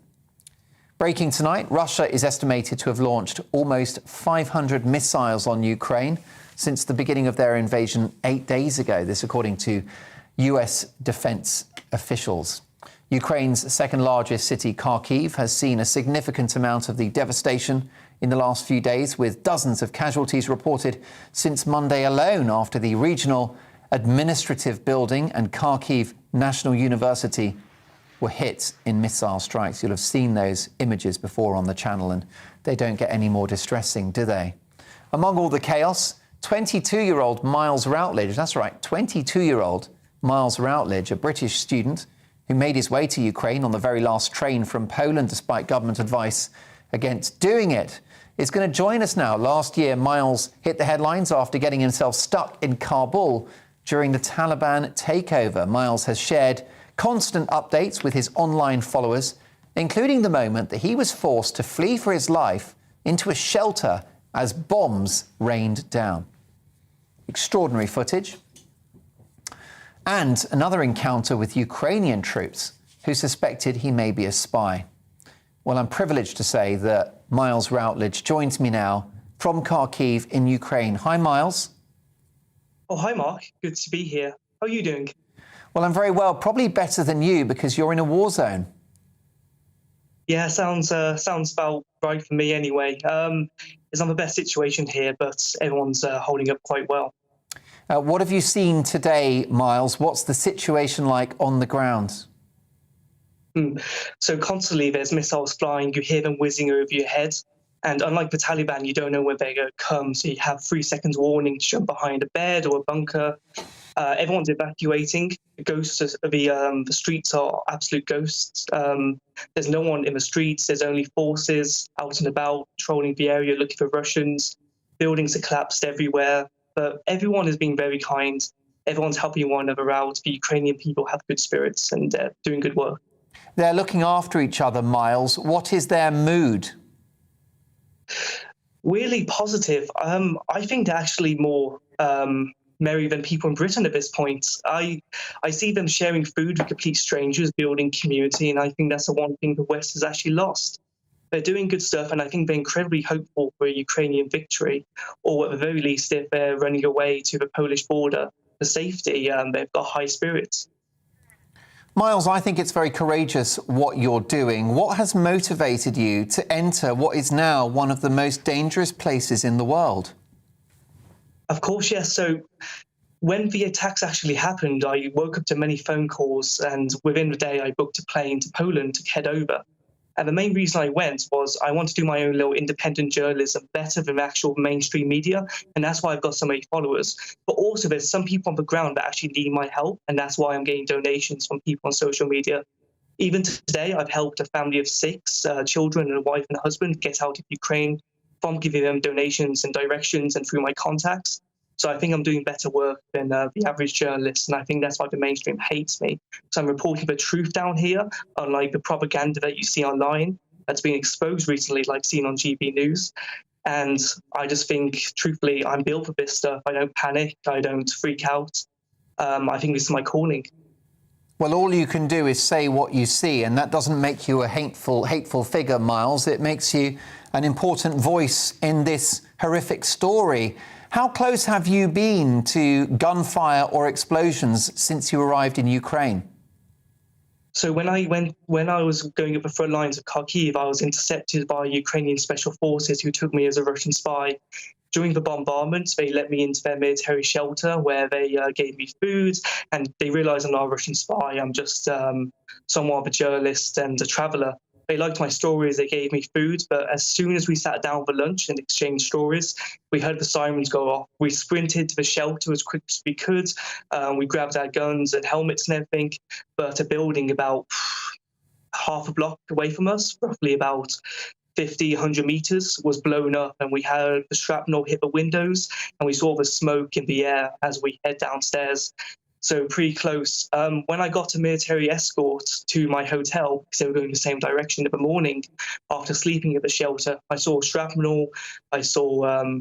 Breaking tonight, Russia is estimated to have launched almost 500 missiles on Ukraine since the beginning of their invasion 8 days ago. This according to US defense officials. Ukraine's second largest city, Kharkiv, has seen a significant amount of the devastation in the last few days, with dozens of casualties reported since Monday alone after the regional administrative building and Kharkiv National University were hit in missile strikes. You'll have seen those images before on the channel, and they don't get any more distressing, do they? Among all the chaos, 22-year-old Miles Routledge, that's right, 22-year-old Miles Routledge, a British student who made his way to Ukraine on the very last train from Poland despite government advice against doing it, is going to join us now. Last year, Miles hit the headlines after getting himself stuck in Kabul during the Taliban takeover. Miles has shared constant updates with his online followers, including the moment that he was forced to flee for his life into a shelter as bombs rained down. Extraordinary footage. And another encounter with Ukrainian troops who suspected he may be a spy. Well, I'm privileged to say that Miles Routledge joins me now from Kharkiv in Ukraine. Hi, Miles. Oh, hi, Mark. Good to be here. How are you doing? Well, I'm very well, probably better than you because you're in a war zone. Yeah, sounds about right for me anyway. It's not the best situation here, but everyone's holding up quite well. What have you seen today, Miles? What's the situation like on the ground? So constantly there's missiles flying, you hear them whizzing over your head. And unlike the Taliban, you don't know when they're going to come. So you have 3 seconds warning to jump behind a bed or a bunker. Everyone's evacuating. The streets are absolute ghosts. There's no one in the streets. There's only forces out and about, patrolling the area, looking for Russians. Buildings are collapsed everywhere. But everyone is being very kind. Everyone's helping one another out. The Ukrainian people have good spirits and they're doing good work. They're looking after each other, Miles. What is their mood? Really positive. I think they're actually more merry than people in Britain at this point. I see them sharing food with complete strangers, building community, and I think that's the one thing the West has actually lost. They're doing good stuff, and I think they're incredibly hopeful for a Ukrainian victory, or at the very least, if they're running away to the Polish border for safety, they've got high spirits. Miles, I think it's very courageous what you're doing. What has motivated you to enter what is now one of the most dangerous places in the world? Of course, yes. So when the attacks actually happened, I woke up to many phone calls, and within the day, I booked a plane to Poland to head over. And the main reason I went was I want to do my own little independent journalism better than actual mainstream media. And that's why I've got so many followers. But also there's some people on the ground that actually need my help. And that's why I'm getting donations from people on social media. Even today, I've helped a family of 6 children and a wife and a husband get out of Ukraine from giving them donations and directions and through my contacts. So I think I'm doing better work than the average journalist, and I think that's why the mainstream hates me. So I'm reporting the truth down here, unlike the propaganda that you see online that's been exposed recently, like seen on GBNews. And I just think, truthfully, I'm built for this stuff. I don't panic. I don't freak out. I think this is my calling. Well, all you can do is say what you see, and that doesn't make you a hateful figure, Miles. It makes you an important voice in this horrific story. How close have you been to gunfire or explosions since you arrived in Ukraine? So when I was going up the front lines of Kharkiv, I was intercepted by Ukrainian special forces who took me as a Russian spy. During the bombardments, they let me into their military shelter where they gave me food, and they realized I'm not a Russian spy. I'm just somewhat of a journalist and a traveler. They liked my stories, they gave me food, but as soon as we sat down for lunch and exchanged stories, we heard the sirens go off. We sprinted to the shelter as quick as we could. We grabbed our guns and helmets and everything, but a building about half a block away from us, roughly about 50, 100 meters, was blown up, and we had the shrapnel hit the windows, and we saw the smoke in the air as we head downstairs. So pretty close. When I got a military escort to my hotel, because they were going the same direction in the morning, after sleeping at the shelter, I saw shrapnel, I saw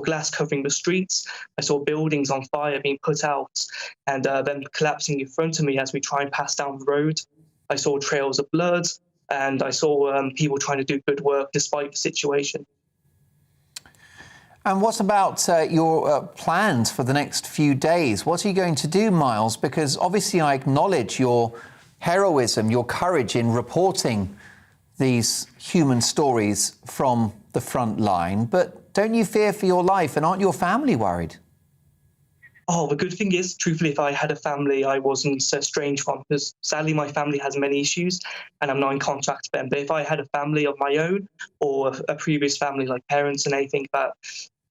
glass covering the streets, I saw buildings on fire being put out, and then collapsing in front of me as we try and pass down the road. I saw trails of blood, and I saw people trying to do good work despite the situation. And what about your plans for the next few days? What are you going to do, Miles? Because obviously I acknowledge your heroism, your courage in reporting these human stories from the front line. But don't you fear for your life, and aren't your family worried? Oh, the good thing is, truthfully, if I had a family I wasn't estranged from, because sadly my family has many issues and I'm not in contact with them. But if I had a family of my own, or a previous family like parents and anything that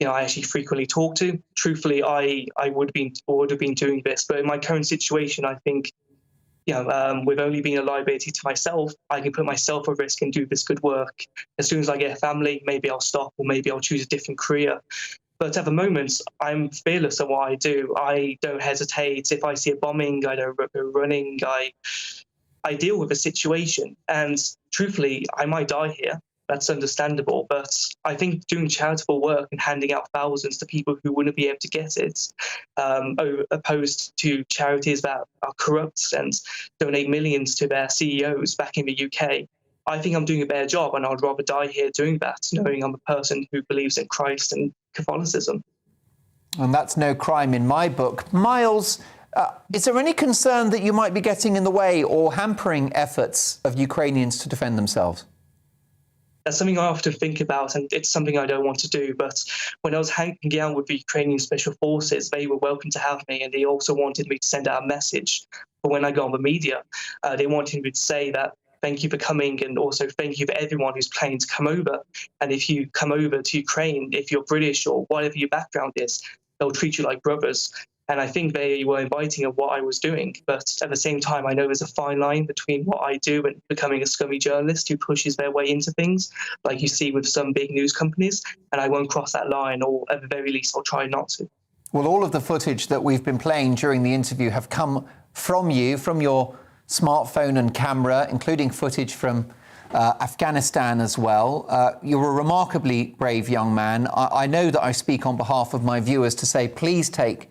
I actually frequently talk to, truthfully, I would have been doing this. But in my current situation, I think, with only being a liability to myself, I can put myself at risk and do this good work. As soon as I get a family, maybe I'll stop, or maybe I'll choose a different career. But at the moment, I'm fearless of what I do. I don't hesitate. If I see a bombing, I don't go running. I deal with the situation. And truthfully, I might die here. That's understandable. But I think doing charitable work and handing out thousands to people who wouldn't be able to get it, opposed to charities that are corrupt and donate millions to their CEOs back in the UK, I think I'm doing a better job, and I'd rather die here doing that, knowing I'm a person who believes in Christ and Catholicism. And that's no crime in my book. Miles, is there any concern that you might be getting in the way or hampering efforts of Ukrainians to defend themselves? That's something I have to think about, and it's something I don't want to do. But when I was hanging out with the Ukrainian Special Forces, they were welcome to have me, and they also wanted me to send out a message. But when I go on the media, they wanted me to say that thank you for coming, and also thank you for everyone who's planning to come over. And if you come over to Ukraine, if you're British or whatever your background is, they'll treat you like brothers. And I think they were inviting of what I was doing. But at the same time, I know there's a fine line between what I do and becoming a scummy journalist who pushes their way into things, like you see with some big news companies. And I won't cross that line, or at the very least, I'll try not to. Well, all of the footage that we've been playing during the interview have come from you, from your smartphone and camera, including footage from Afghanistan as well. You're a remarkably brave young man. I know that I speak on behalf of my viewers to say, please take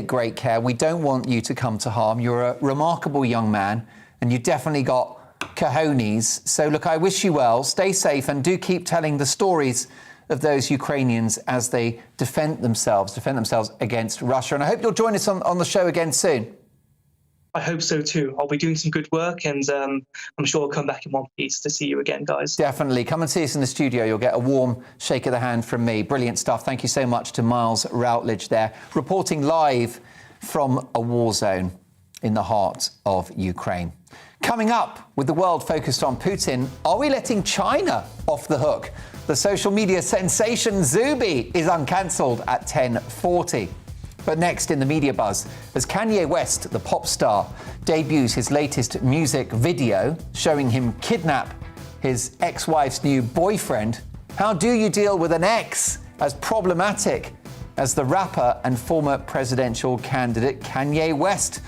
great care. We don't want you to come to harm. You're a remarkable young man, and you definitely got cojones. So, look, I wish you well. Stay safe, and do keep telling the stories of those Ukrainians as they defend themselves against Russia. And I hope you'll join us on the show again soon. I hope so too. I'll be doing some good work, and I'm sure I'll come back in one piece to see you again, guys. Definitely. Come and see us in the studio. You'll get a warm shake of the hand from me. Brilliant stuff. Thank you so much to Miles Routledge there, reporting live from a war zone in the heart of Ukraine. Coming up, with the world focused on Putin, are we letting China off the hook? The social media sensation Zuby is uncancelled at 10:40. But next in the media buzz, as Kanye West, the pop star, debuts his latest music video showing him kidnap his ex-wife's new boyfriend, how do you deal with an ex as problematic as the rapper and former presidential candidate Kanye West?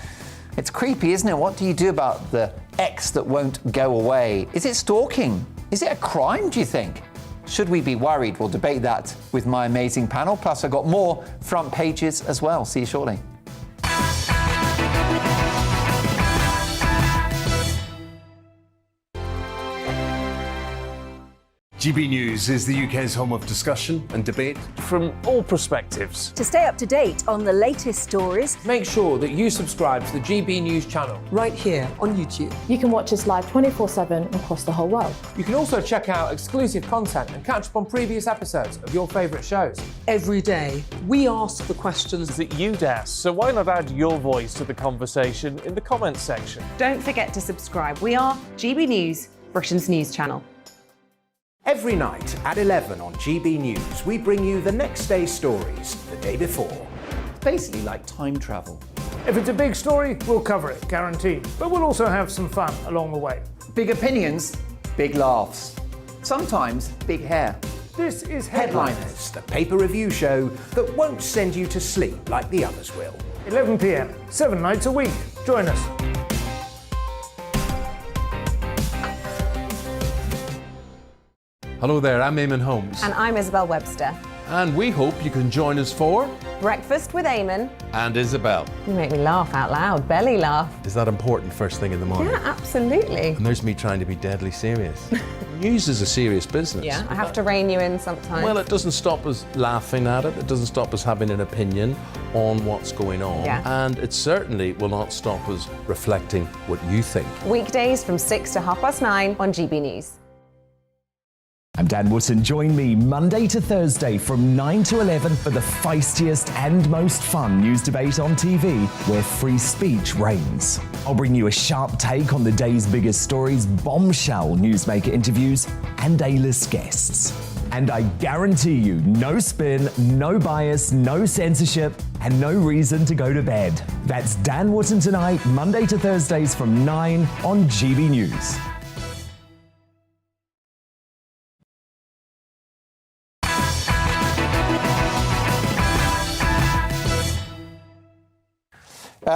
It's creepy, isn't it? What do you do about the ex that won't go away? Is it stalking? Is it a crime, do you think? Should we be worried? We'll debate that with my amazing panel. Plus, I've got more front pages as well. See you shortly. GB News is the UK's home of discussion and debate from all perspectives. To stay up to date on the latest stories, make sure that you subscribe to the GB News channel right here on YouTube. You can watch us live 24/7 across the whole world. You can also check out exclusive content and catch up on previous episodes of your favourite shows. Every day, we ask the questions that you'd ask, so why not add your voice to the conversation in the comments section? Don't forget to subscribe. We are GB News, Britain's news channel. Every night at 11 on GB News, we bring you the next day's stories the day before. It's basically like time travel. If it's a big story, we'll cover it, guaranteed. But we'll also have some fun along the way. Big opinions, big laughs. Sometimes big hair. This is Headliners, the paper review show that won't send you to sleep like the others will. 11 p.m, 7 nights a week. Join us. Hello there, I'm Eamon Holmes. And I'm Isabel Webster. And we hope you can join us for Breakfast with Eamon and Isabel. You make me laugh out loud, belly laugh. Is that important first thing in the morning? Yeah, absolutely. And there's me trying to be deadly serious. News is a serious business. Yeah, I have to rein you in sometimes. Well, it doesn't stop us laughing at it. It doesn't stop us having an opinion on what's going on. Yeah. And it certainly will not stop us reflecting what you think. Weekdays from 6 to 9:30 on GB News. I'm Dan Wootton. Join me Monday to Thursday from 9 to 11 for the feistiest and most fun news debate on TV, where free speech reigns. I'll bring you a sharp take on the day's biggest stories, bombshell newsmaker interviews, and A-list guests. And I guarantee you, no spin, no bias, no censorship, and no reason to go to bed. That's Dan Wootton tonight, Monday to Thursdays from 9 on GB News.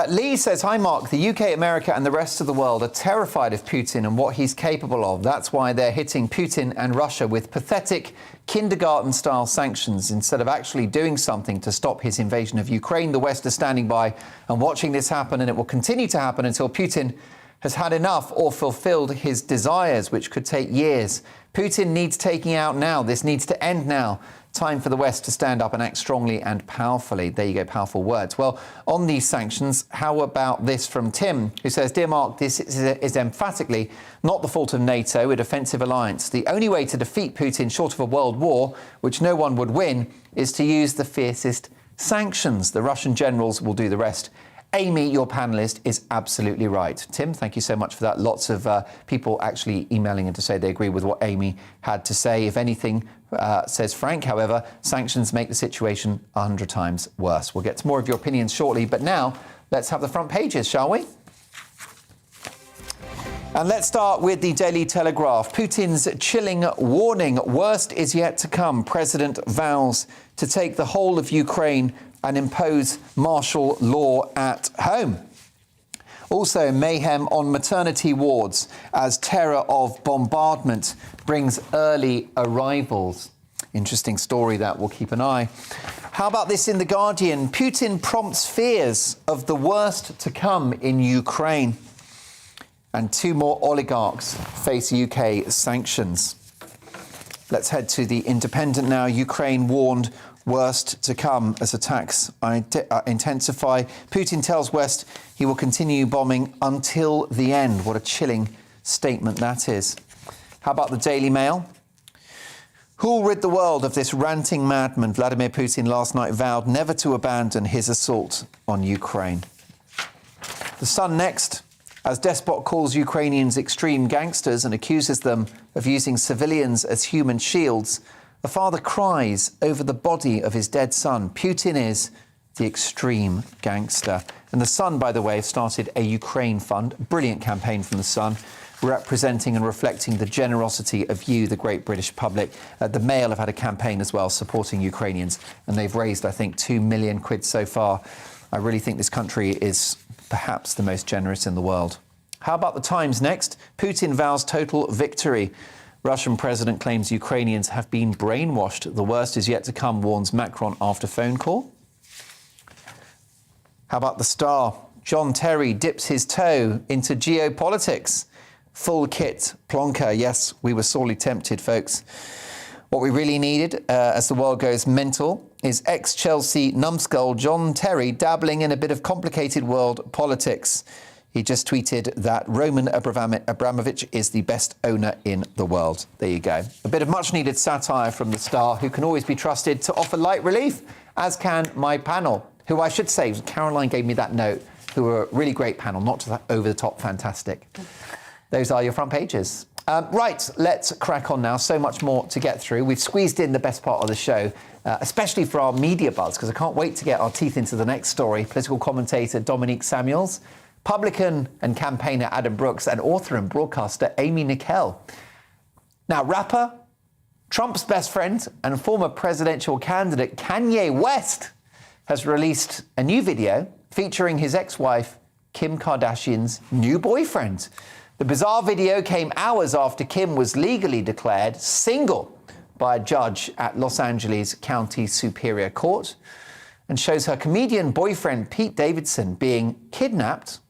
Lee says, hi, Mark. The UK, America and the rest of the world are terrified of Putin and what he's capable of. That's why they're hitting Putin and Russia with pathetic kindergarten-style sanctions instead of actually doing something to stop his invasion of Ukraine. The West is standing by and watching this happen, and it will continue to happen until Putin has had enough or fulfilled his desires, which could take years. Putin needs taking out now. This needs to end now. Time for the West to stand up and act strongly and powerfully. There you go, powerful words. Well, on these sanctions, how about this from Tim, who says, Dear Mark, this is emphatically not the fault of NATO, a defensive alliance. The only way to defeat Putin short of a world war, which no one would win, is to use the fiercest sanctions. The Russian generals will do the rest. Amy, your panellist, is absolutely right. Tim, thank you so much for that. Lots of people actually emailing in to say they agree with what Amy had to say. If anything, says Frank, however, sanctions make the situation 100 times worse. We'll get to more of your opinions shortly, but now let's have the front pages, shall we? And let's start with the Daily Telegraph. Putin's chilling warning. Worst is yet to come. President vows to take the whole of Ukraine and impose martial law at home. Also, mayhem on maternity wards as terror of bombardment brings early arrivals. Interesting story that, we'll keep an eye. How about this in The Guardian? Putin prompts fears of the worst to come in Ukraine. And 2 more oligarchs face UK sanctions. Let's head to The Independent now. Ukraine warned worst to come as attacks intensify. Putin tells West he will continue bombing until the end. What a chilling statement that is. How about the Daily Mail? Who'll rid the world of this ranting madman? Vladimir Putin last night vowed never to abandon his assault on Ukraine. The Sun next. As despot calls Ukrainians extreme gangsters and accuses them of using civilians as human shields, a father cries over the body of his dead son. Putin is the extreme gangster. And The Sun, by the way, started a Ukraine fund. Brilliant campaign from The Sun, representing and reflecting the generosity of you, the great British public. The Mail have had a campaign as well supporting Ukrainians, and they've raised, I think, 2 million quid so far. I really think this country is perhaps the most generous in the world. How about The Times next? Putin vows total victory. Russian president claims Ukrainians have been brainwashed. The worst is yet to come, warns Macron after phone call. How about The Star? John Terry dips his toe into geopolitics. Full kit plonker. Yes, we were sorely tempted, folks. What we really needed, as the world goes mental, is ex-Chelsea numbskull John Terry dabbling in a bit of complicated world politics. He just tweeted that Roman Abramovich is the best owner in the world. There you go. A bit of much-needed satire from The Star, who can always be trusted to offer light relief, as can my panel, who I should say, Caroline gave me that note, who are a really great panel, not just over-the-top fantastic. Those are your front pages. Right, let's crack on now. So much more to get through. We've squeezed in the best part of the show, especially for our media buzz, because I can't wait to get our teeth into the next story. Political commentator Dominique Samuels, publican and campaigner Adam Brooks, and author and broadcaster Amy Nickel. Now, rapper, Trump's best friend and former presidential candidate Kanye West has released a new video featuring his ex-wife Kim Kardashian's new boyfriend. The bizarre video came hours after Kim was legally declared single by a judge at Los Angeles County Superior Court and shows her comedian boyfriend Pete Davidson being kidnapped,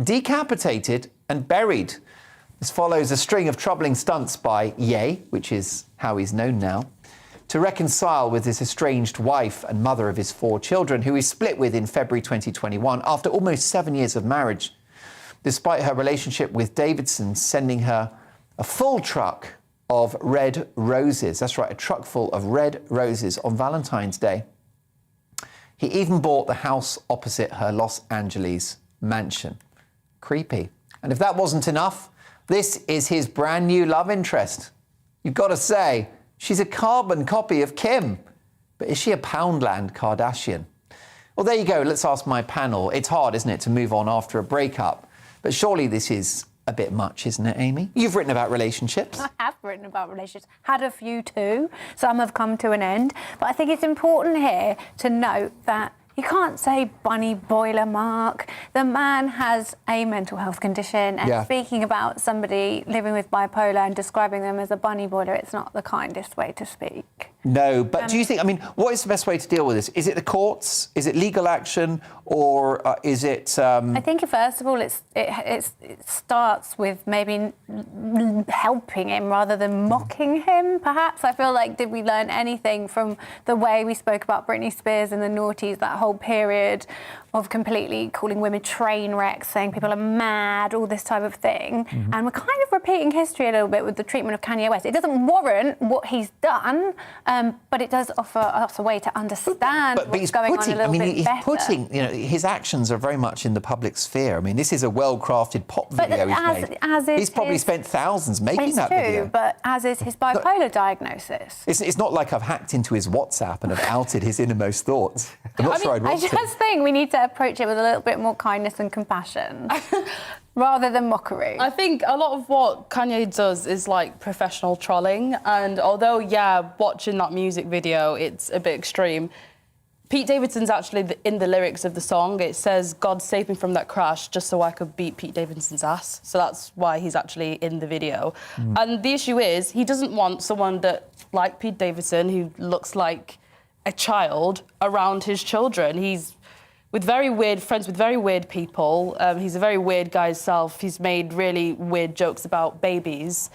decapitated and buried. This follows a string of troubling stunts by Ye, which is how he's known now, to reconcile with his estranged wife and mother of his 4 children, who he split with in February 2021 after almost 7 years of marriage, despite her relationship with Davidson sending her a full truck of red roses. That's right, a truck full of red roses on Valentine's Day. He even bought the house opposite her Los Angeles mansion. Creepy. And if that wasn't enough, this is his brand new love interest. You've got to say, she's a carbon copy of Kim. But is she a Poundland Kardashian? Well, there you go. Let's ask my panel. It's hard, isn't it, to move on after a breakup? But surely this is a bit much, isn't it, Amy? You've written about relationships. I have written about relationships, had a few too. Some have come to an end. But I think it's important here to note that You can't say bunny boiler, Mark. The man has a mental health condition, and speaking about somebody living with bipolar and describing them as a bunny boiler, it's not the kindest way to speak. No, but do you think, I mean, what is the best way to deal with this? Is it the courts? Is it legal action? Or is it... I think, first of all, it starts with maybe helping him rather than mocking him, perhaps. I feel like, did we learn anything from the way we spoke about Britney Spears and the noughties, that whole period of completely calling women train wrecks, saying people are mad, all this type of thing. And we're kind of repeating history a little bit with the treatment of Kanye West. It doesn't warrant what he's done, but it does offer us a way to understand what's going on a little bit better. Putting, you know, his actions are very much in the public sphere. I mean, this is a well-crafted pop video he's made. He's probably spent thousands making that video. But as is his bipolar diagnosis. It's not like I've hacked into his WhatsApp and have outed his innermost thoughts. I'm not sure I'd want to. I just think we need to approach it with a little bit more kindness and compassion rather than mockery. I think a lot of what Kanye does is like professional trolling, and although, watching that music video, it's a bit extreme. Pete Davidson's actually in the lyrics of the song. It says, "God save me from that crash just so I could beat Pete Davidson's ass." So that's why he's actually in the video. And the issue is, he doesn't want someone that, like Pete Davidson, who looks like a child, around his children. He's friends with very weird people. He's a very weird guy himself. He's made really weird jokes about babies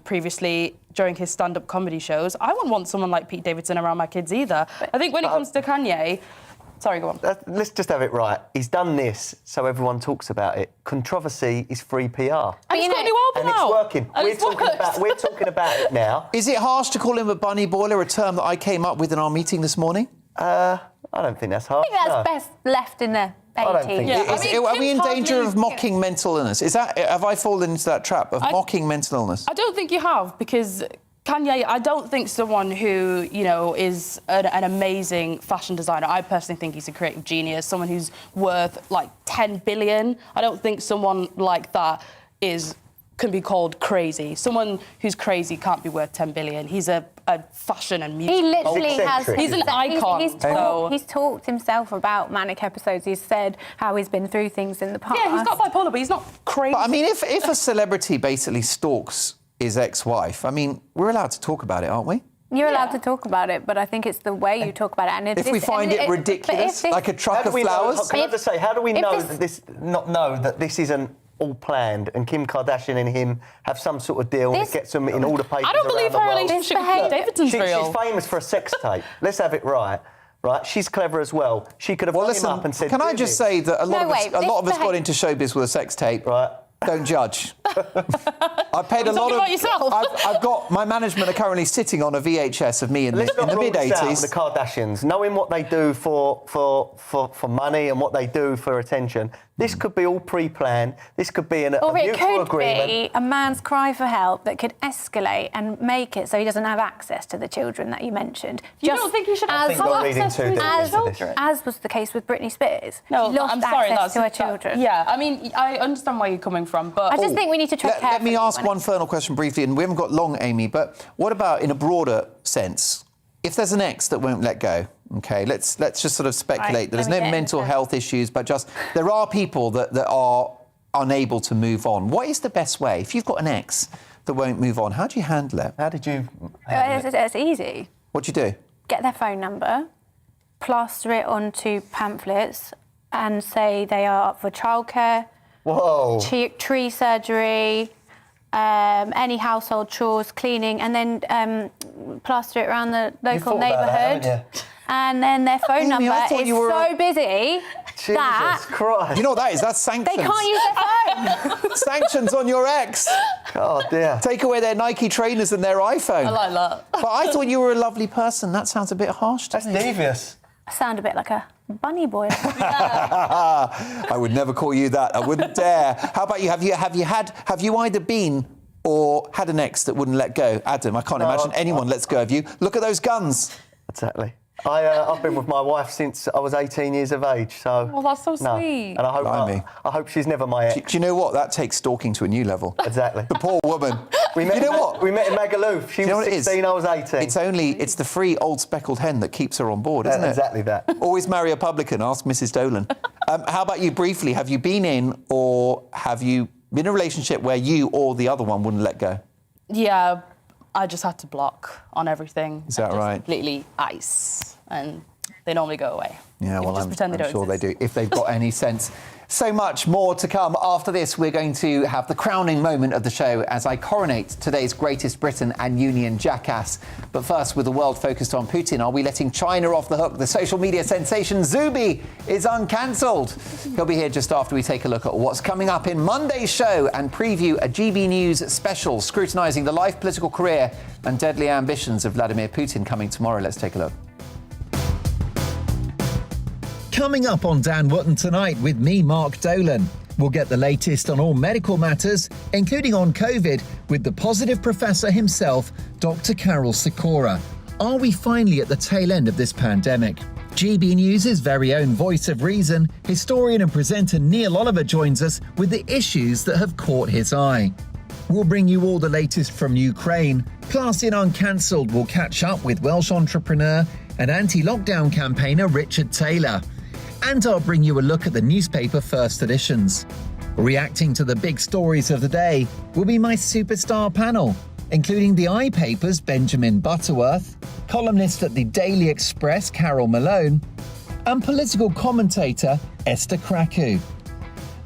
previously during his stand-up comedy shows. I wouldn't want someone like Pete Davidson around my kids either. I think when it comes to Kanye... Sorry, go on. Let's just have it right. He's done this so everyone talks about it. Controversy is free PR. And he's got a new album out. And it's working. We're talking about it now. Is it harsh to call him a bunny boiler, a term that I came up with in our meeting this morning? I don't think that's harsh. I think that's best left in the 80s. Are we in danger of mocking mental illness? Have I fallen into that trap of mocking mental illness? I don't think you have, because Kanye, I don't think someone who, is an amazing fashion designer. I personally think he's a creative genius, someone who's worth like 10 billion. I don't think someone like that can be called crazy. Someone who's crazy can't be worth 10 billion. He's a fashion and music. He literally has. He's an icon. He's talked himself about manic episodes. He's said how he's been through things in the past. Yeah, he's got bipolar, but he's not crazy. But I mean, if a celebrity basically stalks his ex-wife, I mean, we're allowed to talk about it, aren't we? You're allowed to talk about it, but I think it's the way you talk about it. And if we find it ridiculous, like a truck of flowers... Can I just say, how do we know that this isn't all planned, and Kim Kardashian and him have some sort of deal that gets them in all the papers around the world? I don't believe her relationship with Pete Davidson's real. She's famous for a sex tape. Let's have it right. Right, she's clever as well. She could have rung him up and said... Can I just say that a lot of us got into showbiz with a sex tape? Right. Don't judge. I paid a lot of... about yourself. I've got... My management are currently sitting on a VHS of me in the mid-80s. The Kardashians, knowing what they do for money and what they do for attention, this could be all pre-planned. This could be a mutual agreement. Or it could be a man's cry for help that could escalate and make it so he doesn't have access to the children that you mentioned. You don't think he should have access to his children? As was the case with Britney Spears. No, she lost access to her children. Yeah, I mean, I understand where you're coming from, but... I just think we need to tread carefully. Let me ask one final question briefly, and we haven't got long, Amy, but what about in a broader sense? If there's an ex that won't let go, OK, let's just sort of speculate that there's no mental health issues, but just there are people that are unable to move on. What is the best way? If you've got an ex that won't move on, how do you handle it? How did you handle it? It's easy. What do you do? Get their phone number, plaster it onto pamphlets and say they are up for childcare, tree surgery, any household chores, cleaning, and then plaster it around the local neighbourhood. And then their phone number is so busy that... Christ. You know what that is? That's sanctions. They can't use their phone. Sanctions on your ex. Oh, dear. Take away their Nike trainers and their iPhone. I like that. But I thought you were a lovely person. That sounds a bit harsh to me. That's devious. I sound a bit like a bunny boy. I would never call you that. I wouldn't dare. How about you? Have you either been or had an ex that wouldn't let go? Adam, I can't imagine anyone lets go of you. Look at those guns. Exactly. I've been with my wife since I was 18 years of age, so... Oh, that's so sweet. And I hope she's never my ex. Do you know what? That takes stalking to a new level. Exactly. The poor woman. We met, you know what? We met in Magaluf. She was 16, I was 18. It's the free old speckled hen that keeps her on board, isn't it? Exactly that. Always marry a publican, ask Mrs. Dolan. How about you briefly? Have you been in or have you been in a relationship where you or the other one wouldn't let go? Yeah, I just had to block on everything. Is that right? Completely ice. And they normally go away. Yeah, well, I'm sure they do, if they've got any sense. So much more to come. After this, we're going to have the crowning moment of the show as I coronate today's greatest Briton and Union Jackass. But first, with the world focused on Putin, are we letting China off the hook? The social media sensation Zuby is uncancelled. He'll be here just after we take a look at what's coming up in Monday's show and preview a GB News special scrutinising the life, political career and deadly ambitions of Vladimir Putin coming tomorrow. Let's take a look. Coming up on Dan Wootton tonight with me, Mark Dolan. We'll get the latest on all medical matters, including on COVID, with the positive professor himself, Dr. Carol Sikora. Are we finally at the tail end of this pandemic? GB News' very own voice of reason, historian and presenter Neil Oliver joins us with the issues that have caught his eye. We'll bring you all the latest from Ukraine. Plus, in Uncancelled, we'll catch up with Welsh entrepreneur and anti-lockdown campaigner Richard Taylor. And I'll bring you a look at the newspaper first editions. Reacting to the big stories of the day will be my superstar panel, including the iPaper's Benjamin Butterworth, columnist at the Daily Express Carol Malone, and political commentator Esther Kraku.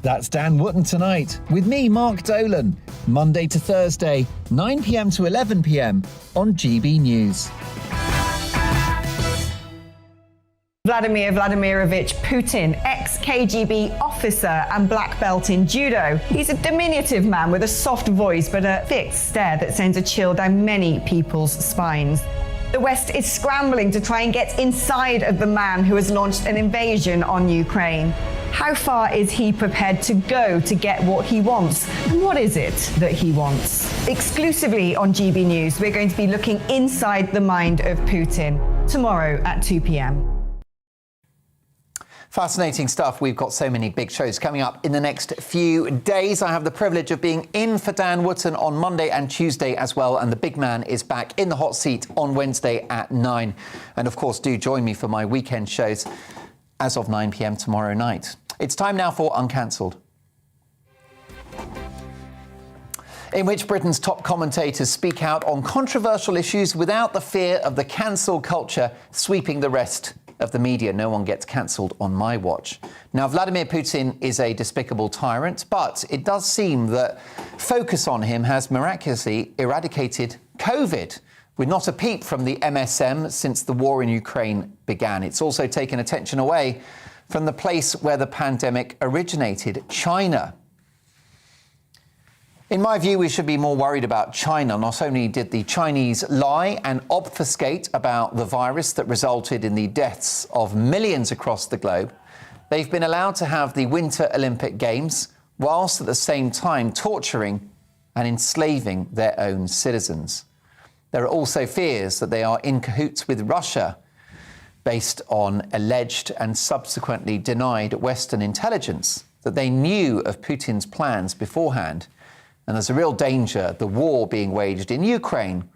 That's Dan Wootton tonight with me, Mark Dolan, Monday to Thursday, 9 p.m. to 11 p.m. on GB News. Vladimir Vladimirovich Putin, ex-KGB officer and black belt in judo. He's a diminutive man with a soft voice but a fixed stare that sends a chill down many people's spines. The West is scrambling to try and get inside of the man who has launched an invasion on Ukraine. How far is he prepared to go to get what he wants? And what is it that he wants? Exclusively on GB News, we're going to be looking inside the mind of Putin tomorrow at 2 p.m. Fascinating stuff. We've got so many big shows coming up in the next few days. I have the privilege of being in for Dan Wootton on Monday and Tuesday as well. And the big man is back in the hot seat on Wednesday at 9. And of course, do join me for my weekend shows as of 9 p.m. tomorrow night. It's time now for Uncancelled, in which Britain's top commentators speak out on controversial issues without the fear of the cancel culture sweeping the rest of the media. No one gets cancelled on my watch. Now, Vladimir Putin is a despicable tyrant, but it does seem that focus on him has miraculously eradicated COVID, with not a peep from the MSM since the war in Ukraine began. It's also taken attention away from the place where the pandemic originated, China. In my view, we should be more worried about China. Not only did the Chinese lie and obfuscate about the virus that resulted in the deaths of millions across the globe, they've been allowed to have the Winter Olympic Games, whilst at the same time torturing and enslaving their own citizens. There are also fears that they are in cahoots with Russia, based on alleged and subsequently denied Western intelligence, that they knew of Putin's plans beforehand. And there's a real danger the war being waged in Ukraine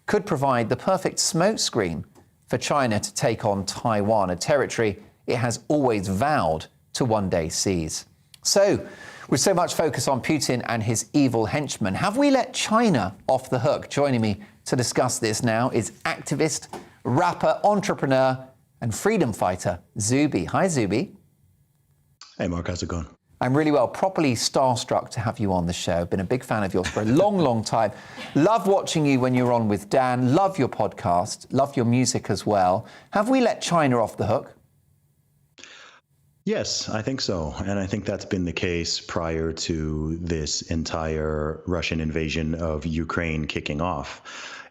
could provide the perfect smokescreen for China to take on Taiwan, a territory it has always vowed to one day seize. So, with so much focus on Putin and his evil henchmen, have we let China off the hook? Joining me to discuss this now is activist, rapper, entrepreneur and freedom fighter Zuby. Hi, Zuby. Hey, Mark, how's it going? I'm really well, properly starstruck to have you on the show. Been a big fan of yours for a long, long time. Love watching you when you're on with Dan. Love your podcast. Love your music as well. Have we let China off the hook? Yes, I think so. And I think that's been the case prior to this entire Russian invasion of Ukraine kicking off.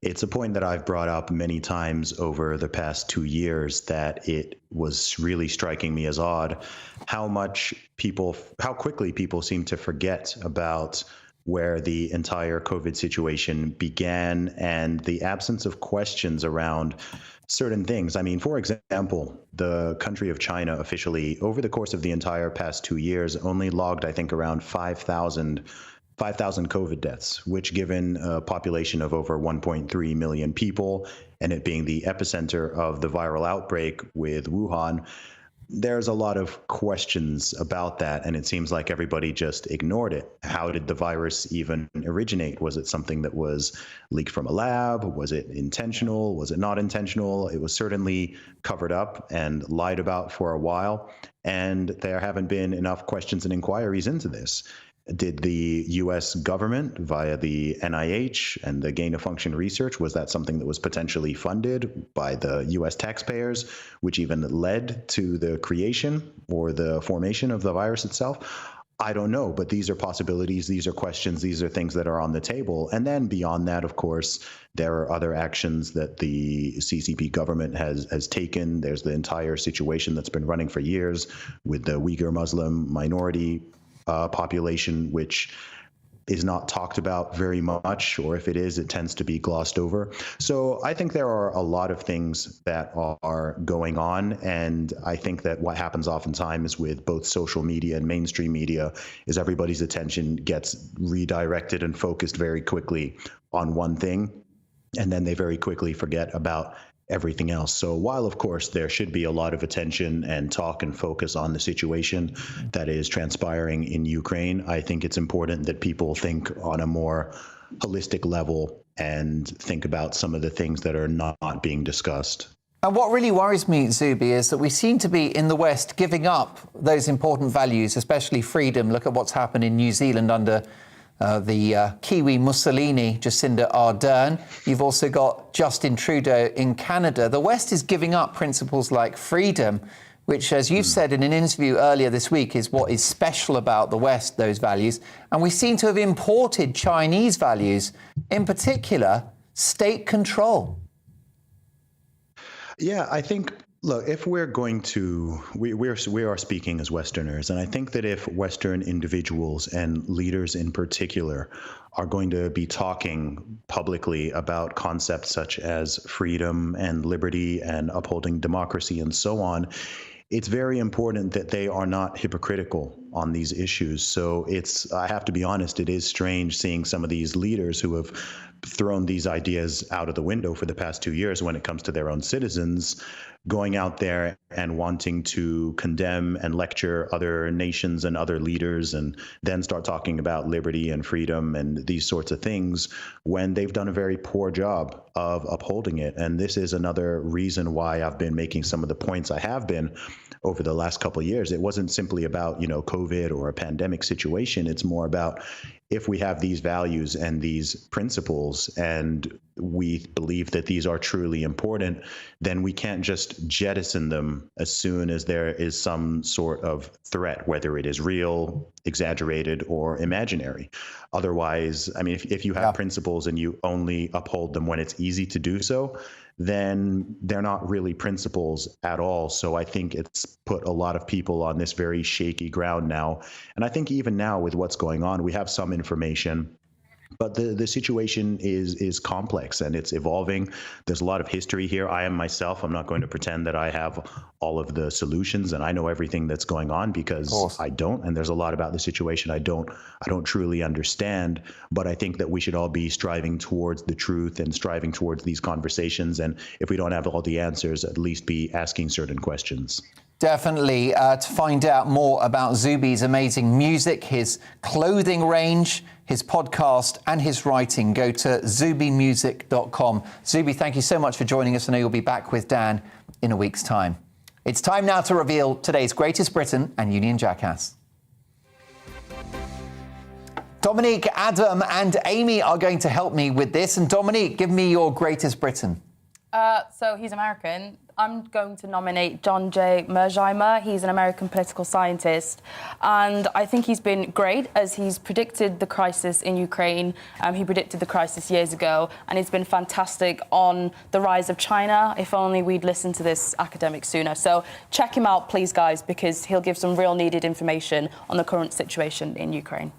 It's a point that I've brought up many times over the past 2 years, that it was really striking me as odd how quickly people seem to forget about where the entire COVID situation began and the absence of questions around certain things. I mean, for example, the country of China officially, over the course of the entire past 2 years, only logged, I think, around 5,000 COVID deaths, which, given a population of over 1.3 million people and it being the epicenter of the viral outbreak with Wuhan, there's a lot of questions about that, and it seems like everybody just ignored it. How did the virus even originate? Was it something that was leaked from a lab? Was it intentional? Was it not intentional? It was certainly covered up and lied about for a while, and there haven't been enough questions and inquiries into this. Did the U.S. government, via the NIH and the gain-of-function research, was that something that was potentially funded by the U.S. taxpayers, which even led to the creation or the formation of the virus itself? I don't know, but these are possibilities, these are questions, these are things that are on the table. And then beyond that, of course, there are other actions that the CCP government has taken. There's the entire situation that's been running for years with the Uyghur Muslim minority population, which is not talked about very much, or if it is, it tends to be glossed over. So I think there are a lot of things that are going on, and I think that what happens oftentimes with both social media and mainstream media is everybody's attention gets redirected and focused very quickly on one thing, and then they very quickly forget about everything else. So while, of course, there should be a lot of attention and talk and focus on the situation that is transpiring in Ukraine, I think it's important that people think on a more holistic level and think about some of the things that are not being discussed. And what really worries me, Zubi, is that we seem to be in the West giving up those important values, especially freedom. Look at what's happened in New Zealand under the Kiwi Mussolini, Jacinda Ardern. You've also got Justin Trudeau in Canada. The West is giving up principles like freedom, which, as you've said in an interview earlier this week, is what is special about the West, those values. And we seem to have imported Chinese values, in particular, state control. Yeah, I think, look, if we're going to, we are speaking as Westerners, and I think that if Western individuals and leaders in particular are going to be talking publicly about concepts such as freedom and liberty and upholding democracy and so on, it's very important that they are not hypocritical on these issues. So I have to be honest, it is strange seeing some of these leaders who have thrown these ideas out of the window for the past 2 years when it comes to their own citizens, going out there and wanting to condemn and lecture other nations and other leaders, and then start talking about liberty and freedom and these sorts of things when they've done a very poor job of upholding it. And this is another reason why I've been making some of the points I have been over the last couple of years. It wasn't simply about, COVID or a pandemic situation. It's more about, if we have these values and these principles and we believe that these are truly important, then we can't just jettison them as soon as there is some sort of threat, whether it is real, exaggerated, or imaginary. Otherwise, I mean, if you have principles and you only uphold them when it's easy to do so, then they're not really principles at all. So I think it's put a lot of people on this very shaky ground now. And I think even now with what's going on, we have some information, but the situation is complex and it's evolving. There's a lot of history here. I am myself, I'm not going to pretend that I have all of the solutions and I know everything that's going on, because I don't. And there's a lot about the situation I don't truly understand. But I think that we should all be striving towards the truth and striving towards these conversations. And if we don't have all the answers, at least be asking certain questions. Definitely. To find out more about Zubi's amazing music, his clothing range, his podcast and his writing, go to zubimusic.com. Zubi, thank you so much for joining us. I know you'll be back with Dan in a week's time. It's time now to reveal today's greatest Briton and Union Jackass. Dominique, Adam and Amy are going to help me with this. And Dominique, give me your greatest Briton. So he's American. I'm going to nominate John J. Mearsheimer. He's an American political scientist, and I think he's been great as he's predicted the crisis in Ukraine. He predicted the crisis years ago, and he's been fantastic on the rise of China. If only we'd listened to this academic sooner. So check him out, please, guys, because he'll give some real needed information on the current situation in Ukraine.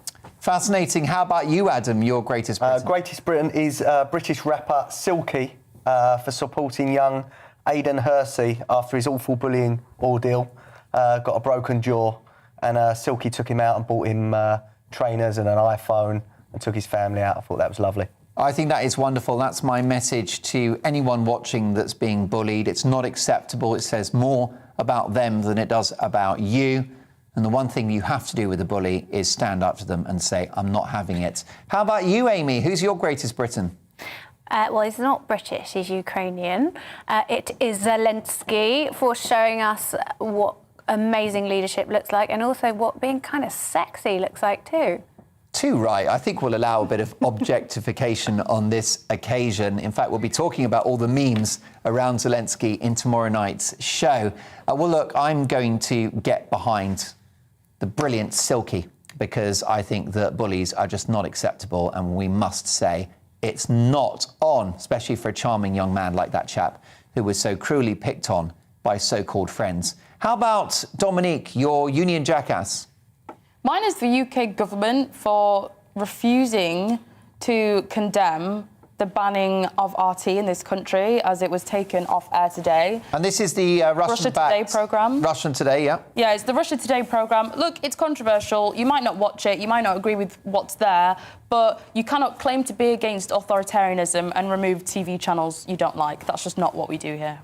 Fascinating. How about you, Adam, your greatest Briton? Greatest Briton is British rapper Silky for supporting young Aidan Hersey after his awful bullying ordeal. Got a broken jaw, and Silky took him out and bought him trainers and an iPhone and took his family out. I thought that was lovely. I think that is wonderful. That's my message to anyone watching that's being bullied. It's not acceptable. It says more about them than it does about you. And the one thing you have to do with a bully is stand up to them and say, I'm not having it. How about you, Amy? Who's your greatest Briton? Well, he's not British, he's Ukrainian. It is Zelensky for showing us what amazing leadership looks like and also what being kind of sexy looks like too. Too right. I think we'll allow a bit of objectification on this occasion. In fact, we'll be talking about all the memes around Zelensky in tomorrow night's show. Well, look, I'm going to get behind the brilliant Silky because I think that bullies are just not acceptable and we must say it's not on, especially for a charming young man like that chap who was so cruelly picked on by so-called friends. How about Dominique, your union jackass? Mine is the UK government for refusing to condemn the banning of RT in this country as it was taken off air today. And this is the Russia Today programme. Russia Today, yeah. Yeah, it's the Russia Today programme. Look, it's controversial. You might not watch it. You might not agree with what's there. But you cannot claim to be against authoritarianism and remove TV channels you don't like. That's just not what we do here.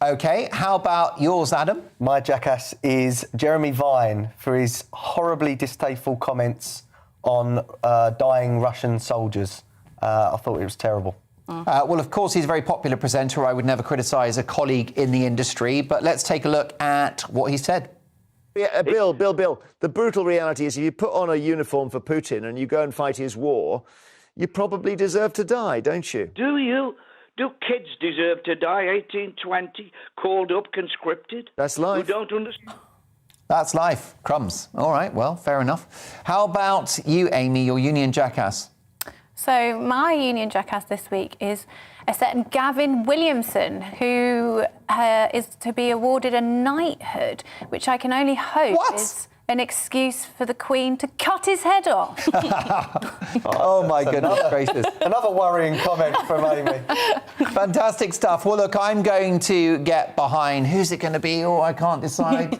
OK, how about yours, Adam? My jackass is Jeremy Vine for his horribly distasteful comments on dying Russian soldiers. I thought it was terrible. Well, of course, he's a very popular presenter. I would never criticise a colleague in the industry. But let's take a look at what he said. Yeah, Bill, the brutal reality is if you put on a uniform for Putin and you go and fight his war, you probably deserve to die, don't you? Do you? Do kids deserve to die, 18, 20, called up, conscripted? That's life. Who don't understand? That's life. Crumbs. All right, well, fair enough. How about you, Amy, your union jackass? So my union jackass this week is a certain Gavin Williamson, who is to be awarded a knighthood, which I can only hope is an excuse for the Queen to cut his head off. Oh, my goodness gracious. Another worrying comment from Amy. Fantastic stuff. Well, look, I'm going to get behind... Who's it going to be? Oh, I can't decide.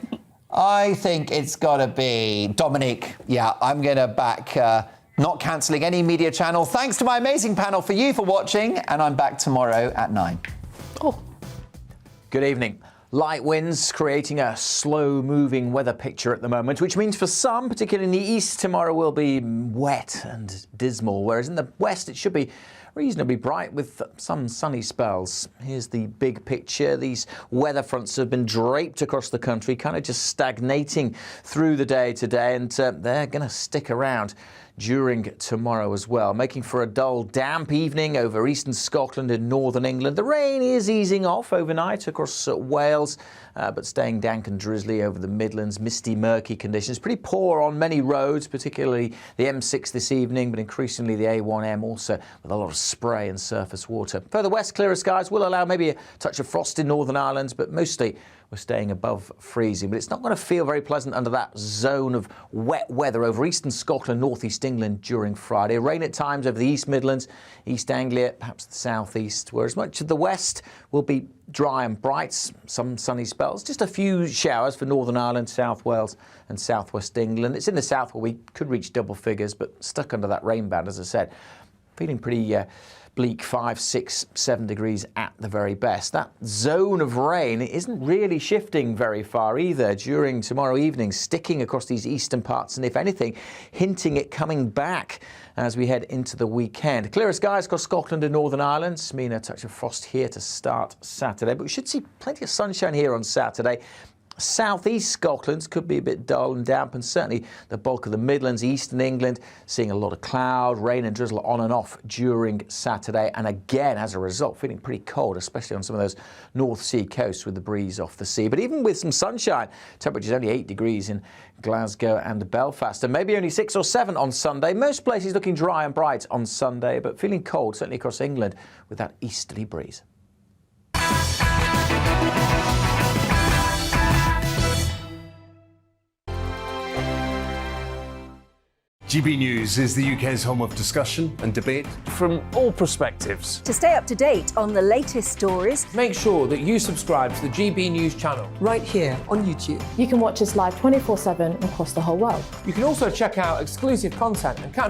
I think it's got to be Dominique. Yeah, I'm going to back... not cancelling any media channel. Thanks to my amazing panel for you for watching, and I'm back tomorrow at 9. Oh. Good evening. Light winds creating a slow-moving weather picture at the moment, which means for some, particularly in the east, tomorrow will be wet and dismal, whereas in the west it should be reasonably bright with some sunny spells. Here's the big picture. These weather fronts have been draped across the country, kind of just stagnating through the day today, and they're going to stick around during tomorrow as well, making for a dull, damp evening over eastern Scotland and northern England. The rain is easing off overnight across Wales, but staying dank and drizzly over the Midlands. Misty, murky conditions. Pretty poor on many roads, particularly the M6 this evening, but increasingly the A1M also with a lot of spray and surface water. Further west, clearer skies will allow maybe a touch of frost in Northern Ireland, but mostly we're staying above freezing. But it's not going to feel very pleasant under that zone of wet weather over eastern Scotland, northeast England during Friday. Rain at times over the East Midlands, East Anglia, perhaps the southeast, whereas much of the west will be dry and bright, some sunny spells. Just a few showers for Northern Ireland, South Wales and southwest England. It's in the south where we could reach double figures, but stuck under that rain band, as I said. Feeling pretty bleak, 5, 6, 7 degrees at the very best. That zone of rain isn't really shifting very far either during tomorrow evening, sticking across these eastern parts and, if anything, hinting at coming back as we head into the weekend. Clearer skies across Scotland and Northern Ireland mean a touch of frost here to start Saturday, but we should see plenty of sunshine here on Saturday. Southeast Scotland could be a bit dull and damp, and certainly the bulk of the Midlands, eastern England, seeing a lot of cloud, rain and drizzle on and off during Saturday. And again, as a result, feeling pretty cold, especially on some of those North Sea coasts with the breeze off the sea. But even with some sunshine, temperatures only 8 degrees in Glasgow and Belfast, and maybe only 6 or 7 on Sunday. Most places looking dry and bright on Sunday, but feeling cold, certainly across England, with that easterly breeze. GB News is the UK's home of discussion and debate from all perspectives. To stay up to date on the latest stories, Make sure that you subscribe to the GB News channel right here on YouTube. You can watch us live 24/7 across the whole world. You can also check out exclusive content and catch